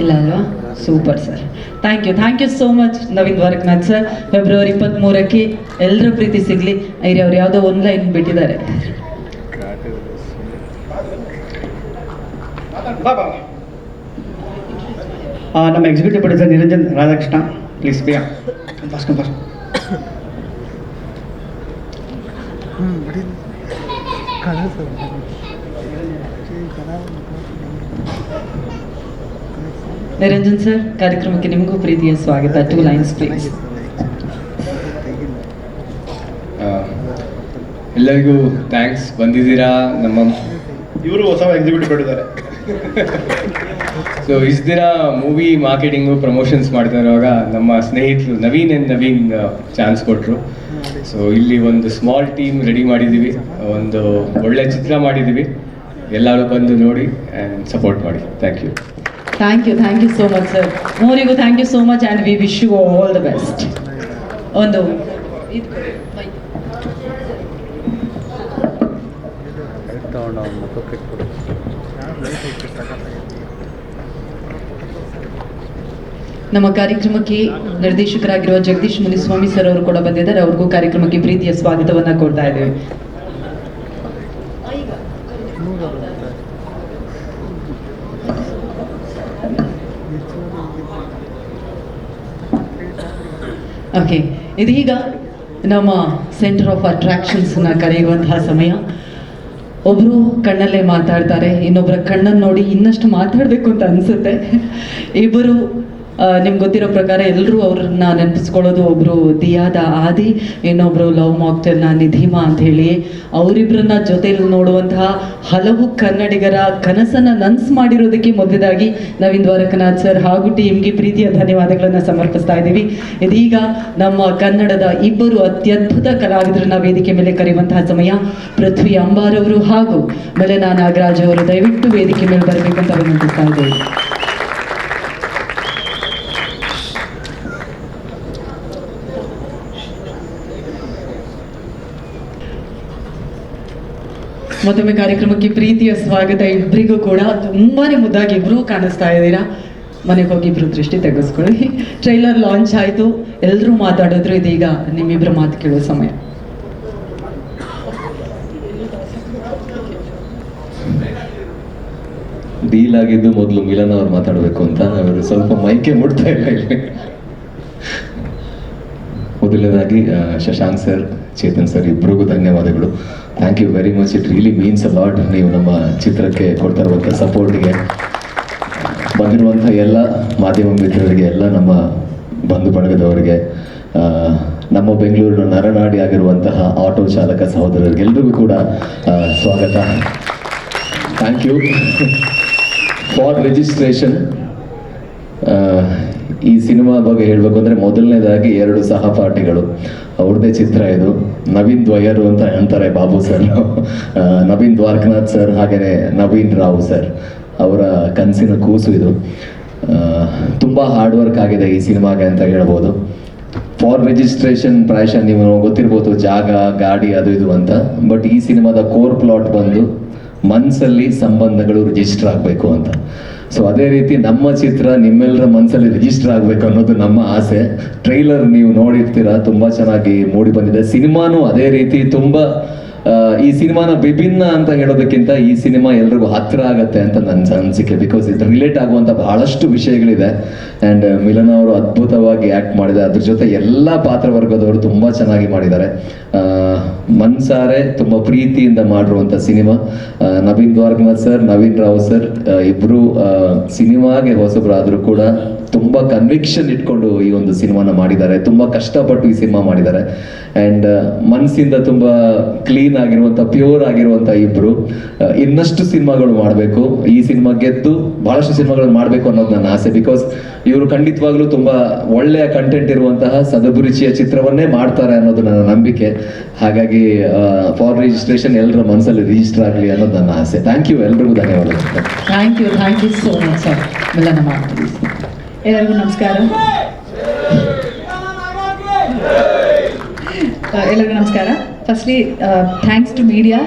ಇಲ್ಲ ಅಲ್ವಾ? Super sir, thank you so much Naveen Dwarakanath sir. February 23ಕ್ಕೆ ಎಲ್ಲರ ಪ್ರೀತಿ ಸಿಗಲಿ. ಅವ್ರು ಯಾವುದೋ 1 ಲೈನ್ ಬಿಟ್ಟಿದ್ದಾರೆ. ನಮ್ಮ executive producer Niranjan Radhakrishna, please ಬೇಗ ಫಸ್ಟ್. ನಿರಂಜನ್ ಸರ್, ಕಾರ್ಯಕ್ರಮಕ್ಕೆ ನಿಮಗೂ ಪ್ರೀತಿಯ ಸ್ವಾಗತ. 2 ಲೈನ್ಸ್ ಪ್ಲೀಸ್. ಎಲ್ಲರಿಗೂ ಥ್ಯಾಂಕ್ಸ್, ಬಂದಿದ್ದೀರಾ. ನಮ್ಮ ಇವರು ಹೊಸ ಎಕ್ಸಿಕ್ಯೂಟಿವ್ ಕೊಟ್ಟಿದ್ದಾರೆ. ಸೊ ಇಷ್ಟು ದಿನ ಮೂವಿ ಮಾರ್ಕೆಟಿಂಗು ಪ್ರಮೋಷನ್ಸ್ ಮಾಡ್ತಾ ಇರುವಾಗ ನಮ್ಮ ಸ್ನೇಹಿತರು ನವೀನ್ ಚಾನ್ಸ್ ಕೊಟ್ಟರು. ಸೊ ಇಲ್ಲಿ ಒಂದು ಸ್ಮಾಲ್ ಟೀಮ್ ರೆಡಿ ಮಾಡಿದ್ದೀವಿ, ಒಂದು ಒಳ್ಳೆ ಚಿತ್ರ ಮಾಡಿದ್ದೀವಿ. ಎಲ್ಲರೂ ಬಂದು ನೋಡಿ ಆ್ಯಂಡ್ ಸಪೋರ್ಟ್ ಮಾಡಿ. Thank you so much sir. ಮೂರಿಗೂ thank you so much and we wish you all the best. ಒಂದು ನಮ್ಮ ಕಾರ್ಯಕ್ರಮಕ್ಕೆ ನಿರ್ದೇಶಕರಾಗಿರುವ ಜಗದೀಶ್ ಮುನಿಸ್ವಾಮಿ ಸರ್ ಅವರು ಕೂಡ ಬಂದಿದ್ದಾರೆ. ಅವ್ರಿಗೂ ಕಾರ್ಯಕ್ರಮಕ್ಕೆ ಪ್ರೀತಿಯ ಸ್ವಾಗತವನ್ನ ಕೊಡ್ತಾ ಇದ್ದೇವೆ. ಓಕೆ, ಇದೀಗ ನಮ್ಮ ಸೆಂಟರ್ ಆಫ್ ಅಟ್ರಾಕ್ಷನ್ಸ್ನ ಕರೆಯುವಂತಹ ಸಮಯ. ಒಬ್ಬರು ಕಣ್ಣಲ್ಲೇ ಮಾತಾಡ್ತಾರೆ, ಇನ್ನೊಬ್ಬರ ಕಣ್ಣನ್ನು ನೋಡಿ ಇನ್ನಷ್ಟು ಮಾತಾಡಬೇಕು ಅಂತ ಅನಿಸುತ್ತೆ. ಇಬ್ಬರು ನಿಮ್ಗೆ ಗೊತ್ತಿರೋ ಪ್ರಕಾರ ಎಲ್ಲರೂ ಅವ್ರನ್ನ ನೆನಪಿಸ್ಕೊಳ್ಳೋದು, ಒಬ್ಬರು ದಿಯಾದ ಆದಿ, ಇನ್ನೊಬ್ಬರು ಲವ್ ಮಾಕ್ಟೆಲ್ನ ನಿಧಿಮಾ ಅಂತ ಹೇಳಿ. ಅವರಿಬ್ಬರನ್ನ ಜೊತೆಲಿ ನೋಡುವಂತಹ ಹಲವು ಕನ್ನಡಿಗರ ಕನಸನ್ನು ನನ್ಸು ಮಾಡಿರೋದಕ್ಕೆ ಮೊದಲಾಗಿ ನವೀನ್ ದ್ವಾರಕನಾಥ್ ಸರ್ ಹಾಗೂ ಟೀಮ್ಗೆ ಪ್ರೀತಿಯ ಧನ್ಯವಾದಗಳನ್ನು ಸಮರ್ಪಿಸ್ತಾ ಇದ್ದೀವಿ. ಇದೀಗ ನಮ್ಮ ಕನ್ನಡದ ಇಬ್ಬರು ಅತ್ಯದ್ಭುತ ಕಲಾವಿದರನ್ನ ವೇದಿಕೆ ಮೇಲೆ ಕರೆಯುವಂತಹ ಸಮಯ. ಪೃಥ್ವಿ ಅಂಬಾರ್ ಅವರು ಹಾಗೂ ಮೆಲನಾ ನಾಗರಾಜ್ ಅವರು ದಯವಿಟ್ಟು ವೇದಿಕೆ ಮೇಲೆ ಬರಬೇಕಂತ ವಿನಂತಿಸ್ತಾ ಇದ್ದೇವೆ. ಮತ್ತೊಮ್ಮೆ ಕಾರ್ಯಕ್ರಮಕ್ಕೆ ಪ್ರೀತಿಯ ಸ್ವಾಗತ. ಇಬ್ಬರಿಗೂ ಕೂಡ ತುಂಬಾನೇ ಮುದ್ದಾಗಿ ಇಬ್ರು ಕಾಣಿಸ್ತಾ ಇದ್ದೀರಾ. ಮನೆಗೆ ಹೋಗಿ ಇಬ್ರು ದೃಷ್ಟಿ ತೆಗೆಸ್ಕೊಳ್ಳಿ. ಟ್ರೈಲರ್ ಲಾಂಚ್ ಆಯಿತು, ಎಲ್ಲರೂ ಮಾತಾಡಿದ್ರು. ಇದೀಗ ನಿಮ್ಮಿಬ್ರು ಮಾತು ಕೇಳೋ ಸಮಯ. ಡೀಲ್ ಆಗಿದ್ದು ಮೊದಲು ಮಿಲನ್ ಅವ್ರು ಮಾತಾಡಬೇಕು ಅಂತ, ಅವರು ಸ್ವಲ್ಪ ಮೈಕೆ ಮುಡ್ತಾ ಇಲ್ಲ ಇಲ್ಲಿ. ಮೊದಲನೇದಾಗಿ ಶಶಾಂಕ್ ಸರ್, ಚೇತನ್ ಸರ್ ಇಬ್ಬರಿಗೂ ಧನ್ಯವಾದಗಳು. Thank you very much. It really means a lot. ನೀವು ನಮ್ಮ ಚಿತ್ರಕ್ಕೆ ಕೊಡ್ತಾ ಇರುವಂಥ ಸಪೋರ್ಟ್ಗೆ, ಬಂದಿರುವಂಥ ಎಲ್ಲ ಮಾಧ್ಯಮ ಮಿತ್ರರಿಗೆ, ಎಲ್ಲ ನಮ್ಮ ಬಂಧು ಬಳಗದವರಿಗೆ, ನಮ್ಮ ಬೆಂಗಳೂರಿನ ನರನಾಡಿ ಆಗಿರುವಂತಹ ಆಟೋ ಚಾಲಕ ಸಹೋದರರಿಗೆಲ್ಲರಿಗೂ ಕೂಡ ಸ್ವಾಗತ. Thank you for registration. ಈ ಸಿನಿಮಾ ಬಗ್ಗೆ ಹೇಳಬೇಕು ಅಂದರೆ ಮೊದಲನೇದಾಗಿ 2 ಸಹಪಾಠಿಗಳು, ಅವ್ರದ್ದೇ ಚಿತ್ರ ಇದು. ನವೀನ್ ದ್ವಯರು ಅಂತ ಅಂತಾರೆ ಬಾಬು ಸರ್, ನವೀನ್ ದ್ವಾರಕನಾಥ್ ಸರ್, ಹಾಗೆಯೇ ನವೀನ್ ರಾವ್ ಸರ್, ಅವರ ಕನಸಿನ ಕೂಸು ಇದು. ತುಂಬ ಹಾರ್ಡ್ ವರ್ಕ್ ಆಗಿದೆ ಈ ಸಿನಿಮಾಗೆ ಅಂತ ಹೇಳ್ಬೋದು. ಫಾರ್ ರಿಜಿಸ್ಟ್ರೇಷನ್ ಪ್ರಾಯಶಃ ನೀವು ಗೊತ್ತಿರ್ಬೋದು, ಜಾಗ, ಗಾಡಿ, ಅದು ಇದು ಅಂತ. ಬಟ್ ಈ ಸಿನಿಮಾದ ಕೋರ್ ಪ್ಲಾಟ್ ಬಂದು ಮನಸ್ಸಲ್ಲಿ ಸಂಬಂಧಗಳು ರಿಜಿಸ್ಟರ್ ಆಗಬೇಕು ಅಂತ. ಸೊ ಅದೇ ರೀತಿ ನಮ್ಮ ಚಿತ್ರ ನಿಮ್ಮೆಲ್ಲರ ಮನಸ್ಸಲ್ಲಿ ರಿಜಿಸ್ಟರ್ ಆಗಬೇಕು ಅನ್ನೋದು ನಮ್ಮ ಆಸೆ. ಟ್ರೈಲರ್ ನೀವು ನೋಡಿರ್ತೀರಾ, ತುಂಬ ಚೆನ್ನಾಗಿ ಮೂಡಿ ಬಂದಿದೆ. ಸಿನಿಮಾನು ಅದೇ ರೀತಿ ತುಂಬ ಈ ಸಿನಿಮಾನ ವಿಭಿನ್ನ ಅಂತ ಹೇಳೋದಕ್ಕಿಂತ ಈ ಸಿನಿಮಾ ಎಲ್ರಿಗೂ ಹತ್ತಿರ ಆಗತ್ತೆ ಅಂತ ನನ್ನ ಅನಿಸಿಕೆ. ಬಿಕಾಸ್ ಇದು ರಿಲೇಟ್ ಆಗುವಂಥ ಬಹಳಷ್ಟು ವಿಷಯಗಳಿದೆ. ಆ್ಯಂಡ್ ಮಿಲನ್ ಅವರು ಅದ್ಭುತವಾಗಿ ಆ್ಯಕ್ಟ್ ಮಾಡಿದ್ದಾರೆ. ಅದ್ರ ಜೊತೆ ಎಲ್ಲ ಪಾತ್ರವರ್ಗದವರು ತುಂಬ ಚೆನ್ನಾಗಿ ಮಾಡಿದ್ದಾರೆ. ಮನ್ಸಾರೆ ತುಂಬ ಪ್ರೀತಿಯಿಂದ ಮಾಡಿರುವಂಥ cinema. Naveen Dwarakanath sir, Naveen Rao sir ಇಬ್ಬರು ಸಿನಿಮಾಗೆ ಹೊಸಬರಾದರೂ ಕೂಡ ತುಂಬ ಕನ್ವಿಕ್ಷನ್ ಇಟ್ಕೊಂಡು ಈ ಒಂದು ಸಿನಿಮಾನ ಮಾಡಿದ್ದಾರೆ. ತುಂಬ ಕಷ್ಟಪಟ್ಟು ಈ ಸಿನಿಮಾ ಮಾಡಿದ್ದಾರೆ. ಆ್ಯಂಡ್ ಮನಸ್ಸಿಂದ ತುಂಬ ಕ್ಲೀನ್ ಆಗಿರುವಂಥ, ಪ್ಯೂರ್ ಆಗಿರುವಂಥ ಇಬ್ಬರು ಇನ್ನಷ್ಟು ಸಿನಿಮಾಗಳು ಮಾಡಬೇಕು. ಈ ಸಿನಿಮಾ ಗೆದ್ದು ಬಹಳಷ್ಟು ಸಿನಿಮಾಗಳು ಮಾಡಬೇಕು ಅನ್ನೋದು ನನ್ನ ಆಸೆ. ಬಿಕಾಸ್ ಇವರು ಖಂಡಿತವಾಗ್ಲೂ ತುಂಬ ಒಳ್ಳೆಯ ಕಂಟೆಂಟ್ ಇರುವಂತಹ ಸದಭಿರುಚಿಯ ಚಿತ್ರವನ್ನೇ ಮಾಡ್ತಾರೆ ಅನ್ನೋದು ನನ್ನ ನಂಬಿಕೆ. ಹಾಗಾಗಿ ಫಾರ್ ರಿಜಿಸ್ಟ್ರೇಷನ್ ಎಲ್ಲರ ಮನಸ್ಸಲ್ಲಿ ರಿಜಿಸ್ಟರ್ ಆಗಲಿ ಅನ್ನೋದು ನನ್ನ ಆಸೆ. ಥ್ಯಾಂಕ್ ಯು, ಎಲ್ರಿಗೂ ಧನ್ಯವಾದಗಳು. Thank you so much sir. ಮಿಲನ ಮಾಡ್ತೀವಿ. ಎಲ್ಲರಿಗೂ ನಮಸ್ಕಾರ. Firstly thanks to media.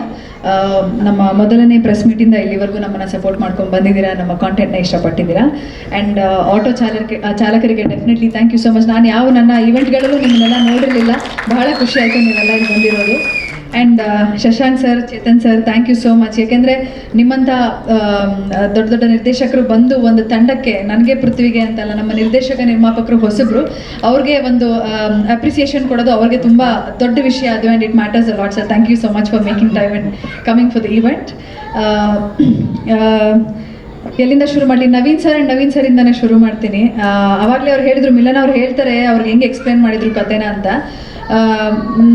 ನಮ್ಮ ಮೊದಲನೇ ಪ್ರೆಸ್ ಮೀಟಿಂದ ಇಲ್ಲಿವರೆಗೂ ನಮ್ಮನ್ನು ಸಪೋರ್ಟ್ ಮಾಡ್ಕೊಂಡು ಬಂದಿದ್ದೀರಾ, ನಮ್ಮ ಕಾಂಟೆಂಟ್ನ ಇಷ್ಟಪಟ್ಟಿದ್ದೀರಾ. ಆ್ಯಂಡ್ ಆಟೋ ಚಾಲಕರಿಗೆ definitely thank you so much. ನಾನು ನನ್ನ ಈವೆಂಟ್ಗಳಲ್ಲೂ ನಿಮ್ಮನ್ನೆಲ್ಲ ನೋಡಿರಲಿಲ್ಲ, ಬಹಳ ಖುಷಿ ಆಯಿತು ನೀವೆಲ್ಲ ಇಲ್ಲಿ ಬಂದಿರೋದು. And Shashank sir, Chetan sir, thank you so much. ಯಾಕೆಂದರೆ ನಿಮ್ಮಂಥ ದೊಡ್ಡ ದೊಡ್ಡ ನಿರ್ದೇಶಕರು ಬಂದು ಒಂದು ತಂಡಕ್ಕೆ, ನನಗೆ ಪೃಥ್ವಿಗೆ ಅಂತಲ್ಲ, ನಮ್ಮ ನಿರ್ದೇಶಕ ನಿರ್ಮಾಪಕರು ಹೊಸಬ್ರು, ಅವ್ರಿಗೆ ಒಂದು ಅಪ್ರಿಸಿಯೇಷನ್ ಕೊಡೋದು ಅವ್ರಿಗೆ ತುಂಬ ದೊಡ್ಡ ವಿಷಯ ಅದು. And it matters a lot sir. Thank you so much for making time and coming for the event. ಎಲ್ಲಿಂದ ಶುರು ಮಾಡಲಿ? ನವೀನ್ ಸರಿಂದನೇ ಶುರು ಮಾಡ್ತೀನಿ. ಆವಾಗಲೇ ಅವ್ರು ಹೇಳಿದ್ರು, ಮಿಲನ್ ಅವ್ರು ಹೇಳ್ತಾರೆ ಅವ್ರಿಗೆ ಹೆಂಗೆ ಎಕ್ಸ್ಪ್ಲೇನ್ ಮಾಡಿದ್ರು ಕಥೆನ ಅಂತ.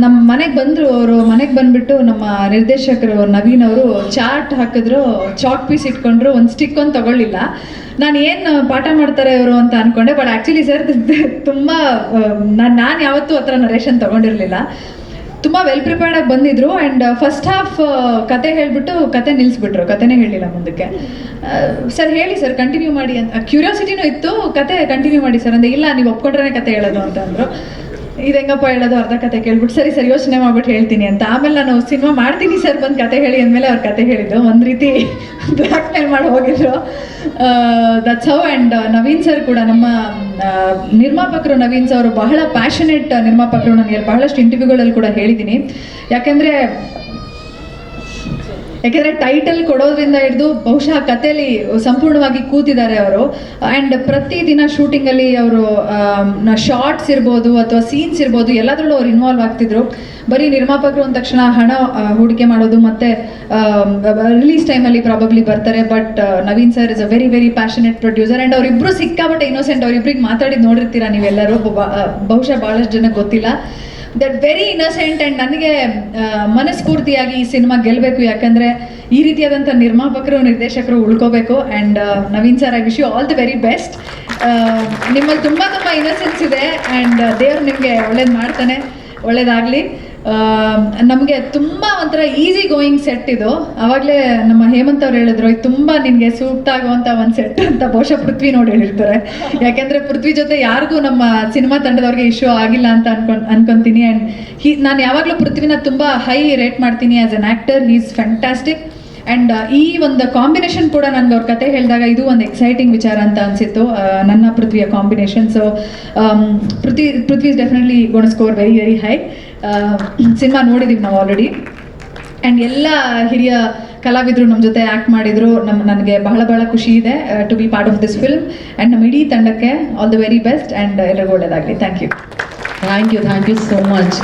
ನಮ್ಮ ಮನೆಗೆ ಬಂದರು. ಅವರು ಮನೆಗೆ ಬಂದುಬಿಟ್ಟು ನಮ್ಮ ನಿರ್ದೇಶಕರು ನವೀನ್ ಅವರು ಚಾರ್ಟ್ ಹಾಕಿದ್ರು, ಚಾಕ್ ಪೀಸ್ ಇಟ್ಕೊಂಡ್ರು, ಒಂದು ಸ್ಟಿಕ್ ಒಂದು ತೊಗೊಳ್ಳಿಲ್ಲ. ನಾನು ಏನು ಪಾಠ ಮಾಡ್ತಾರೆ ಇವರು ಅಂತ ಅಂದ್ಕೊಂಡೆ. ಬಟ್ ಆ್ಯಕ್ಚುಲಿ ಸರ್ ತುಂಬ ನಾನು ಯಾವತ್ತೂ ಆ ಥರ ನರೇಷನ್ ತೊಗೊಂಡಿರಲಿಲ್ಲ. ತುಂಬ ವೆಲ್ ಪ್ರಿಪೇರ್ಡ್ ಆಗಿ ಬಂದಿದ್ರು. ಆ್ಯಂಡ್ ಫಸ್ಟ್ ಹಾಫ್ ಕತೆ ಹೇಳಿಬಿಟ್ಟು ಕತೆ ನಿಲ್ಲಿಸ್ಬಿಟ್ರು, ಕತೆನೇ ಹೇಳಿಲ್ಲ ಮುಂದಕ್ಕೆ. ಸರ್ ಹೇಳಿ ಸರ್, ಕಂಟಿನ್ಯೂ ಮಾಡಿ ಅಂತ ಕ್ಯೂರಿಯಾಸಿಟಿನೂ ಇತ್ತು. ಕತೆ ಕಂಟಿನ್ಯೂ ಮಾಡಿ ಸರ್ ಅಂದರೆ, ಇಲ್ಲ ನೀವು ಒಪ್ಕೊಂಡ್ರೆ ಕತೆ ಹೇಳೋದು ಅಂತ ಅಂದರು. ಇದು ಹೆಂಗಪ್ಪ ಹೇಳೋದು, ಅರ್ಧ ಕತೆ ಕೇಳ್ಬಿಟ್ಟು ಸರಿ ಯೋಚನೆ ಮಾಡ್ಬಿಟ್ಟು ಹೇಳ್ತೀನಿ ಅಂತ. ಆಮೇಲೆ ನಾನು ಸಿನಿಮಾ ಮಾಡ್ತೀನಿ ಸರ್, ಬಂದು ಕತೆ ಹೇಳಿ ಅಂದಮೇಲೆ ಅವ್ರು ಕತೆ ಹೇಳಿದ್ದು. ಒಂದು ರೀತಿ ಬ್ಲ್ಯಾಕ್ ಮೇಲ್ ಮಾಡಿ ಹೋಗಿದ್ರು. That's how. And Naveen sir ಕೂಡ, ನಮ್ಮ ನಿರ್ಮಾಪಕರು ನವೀನ್ ಸರ್ ಅವರು ಬಹಳ ಪ್ಯಾಷನೇಟ್ ನಿರ್ಮಾಪಕರು. ನನಗೆ ಬಹಳಷ್ಟು ಇಂಟರ್ವ್ಯೂಗಳಲ್ಲಿ ಕೂಡ ಹೇಳಿದ್ದೀನಿ. ಯಾಕೆಂದರೆ ಟೈಟಲ್ ಕೊಡೋದ್ರಿಂದ ಹಿಡಿದು ಬಹುಶಃ ಕಥೆಯಲ್ಲಿ ಸಂಪೂರ್ಣವಾಗಿ ಕೂತಿದ್ದಾರೆ ಅವರು. ಆ್ಯಂಡ್ ಪ್ರತಿದಿನ ಶೂಟಿಂಗಲ್ಲಿ ಅವರು ಶಾರ್ಟ್ಸ್ ಇರ್ಬೋದು ಅಥವಾ ಸೀನ್ಸ್ ಇರ್ಬೋದು, ಎಲ್ಲದರಲ್ಲೂ ಅವ್ರು ಇನ್ವಾಲ್ವ್ ಆಗ್ತಿದ್ರು. ಬರೀ ನಿರ್ಮಾಪಕರು ಅಂದ ತಕ್ಷಣ ಹಣ ಹೂಡಿಕೆ ಮಾಡೋದು ಮತ್ತು ರಿಲೀಸ್ ಟೈಮಲ್ಲಿ ಪ್ರಾಬಬ್ಲಿ ಬರ್ತಾರೆ. But Naveen sir is a very very passionate producer. And ಅವರಿಬ್ಬರು ಸಿಕ್ಕಾಪಟ್ಟೆ ಇನ್ನೋಸೆಂಟ್. ಅವರಿಬ್ಬರಿಗೆ ಮಾತಾಡಿದ್ದು ನೋಡಿರ್ತೀರಾ ನೀವೆಲ್ಲರೂ, ಬಹುಶಃ ಭಾಳಷ್ಟು ಜನಕ್ಕೆ ಗೊತ್ತಿಲ್ಲ. That very innocent. ಆ್ಯಂಡ್ ನನಗೆ ಮನಸ್ಫೂರ್ತಿಯಾಗಿ ಈ ಸಿನಿಮಾ ಗೆಲ್ಲಬೇಕು, ಯಾಕಂದರೆ ಈ ರೀತಿಯಾದಂಥ ನಿರ್ಮಾಪಕರು ನಿರ್ದೇಶಕರು ಉಳ್ಕೋಬೇಕು. And Naveen sir, I wish you all the very best. ನಿಮ್ಮಲ್ಲಿ ತುಂಬ ತುಂಬ ಇನ್ನೋಸೆನ್ಸ್ ಇದೆ. ಆ್ಯಂಡ್ ದೇವ್ರು ನಿಮಗೆ ಒಳ್ಳೇದು ಮಾಡ್ತಾನೆ, ಒಳ್ಳೇದಾಗಲಿ. ನಮಗೆ ತುಂಬ ಒಂಥರ ಈಸಿ ಗೋಯಿಂಗ್ ಸೆಟ್ ಇದು. ಆವಾಗಲೇ ನಮ್ಮ ಹೇಮಂತ್ ಅವ್ರು ಹೇಳಿದ್ರು, ಇದು ತುಂಬ ನಿನಗೆ ಸೂಕ್ತ ಆಗುವಂಥ ಒಂದು ಸೆಟ್ ಅಂತ. ಬಹುಶಃ ಪೃಥ್ವಿ ನೋಡಿ ಹೇಳಿರ್ತಾರೆ. ಯಾಕೆಂದರೆ ಪೃಥ್ವಿ ಜೊತೆ ಯಾರಿಗೂ ನಮ್ಮ ಸಿನಿಮಾ ತಂಡದವ್ರಿಗೆ ಇಶ್ಯೂ ಆಗಿಲ್ಲ ಅಂತ ಅನ್ಕೊತೀನಿ. ಆ್ಯಂಡ್ ನಾನು ಯಾವಾಗಲೂ ಪೃಥ್ವಿನ ತುಂಬ ಹೈ ರೇಟ್ ಮಾಡ್ತೀನಿ as an actor. He is fantastic. And ಈ ಒಂದು ಕಾಂಬಿನೇಷನ್ ಕೂಡ ನನಗೆ ಅವ್ರ ಕತೆ ಹೇಳಿದಾಗ ಇದು ಒಂದು ಎಕ್ಸೈಟಿಂಗ್ ವಿಚಾರ ಅಂತ ಅನಿಸಿತ್ತು, ನನ್ನ ಪೃಥ್ವಿಯ combination. So Prithvi is definitely gonna score very very high. Cinema ನೋಡಿದ್ದೀವಿ ನಾವು ಆಲ್ರೆಡಿ. ಆ್ಯಂಡ್ ಎಲ್ಲ ಹಿರಿಯ ಕಲಾವಿದರು ನಮ್ಮ ಜೊತೆ ಆ್ಯಕ್ಟ್ ಮಾಡಿದರು. ನನಗೆ ಬಹಳ ಖುಷಿ ಇದೆ to be part of this film. And ನಮ್ಮ ಇಡೀ ತಂಡಕ್ಕೆ all the very best. And ಎಲ್ಲರಿಗೂ ಒಳ್ಳೆಯದಾಗಲಿ. Thank you so much.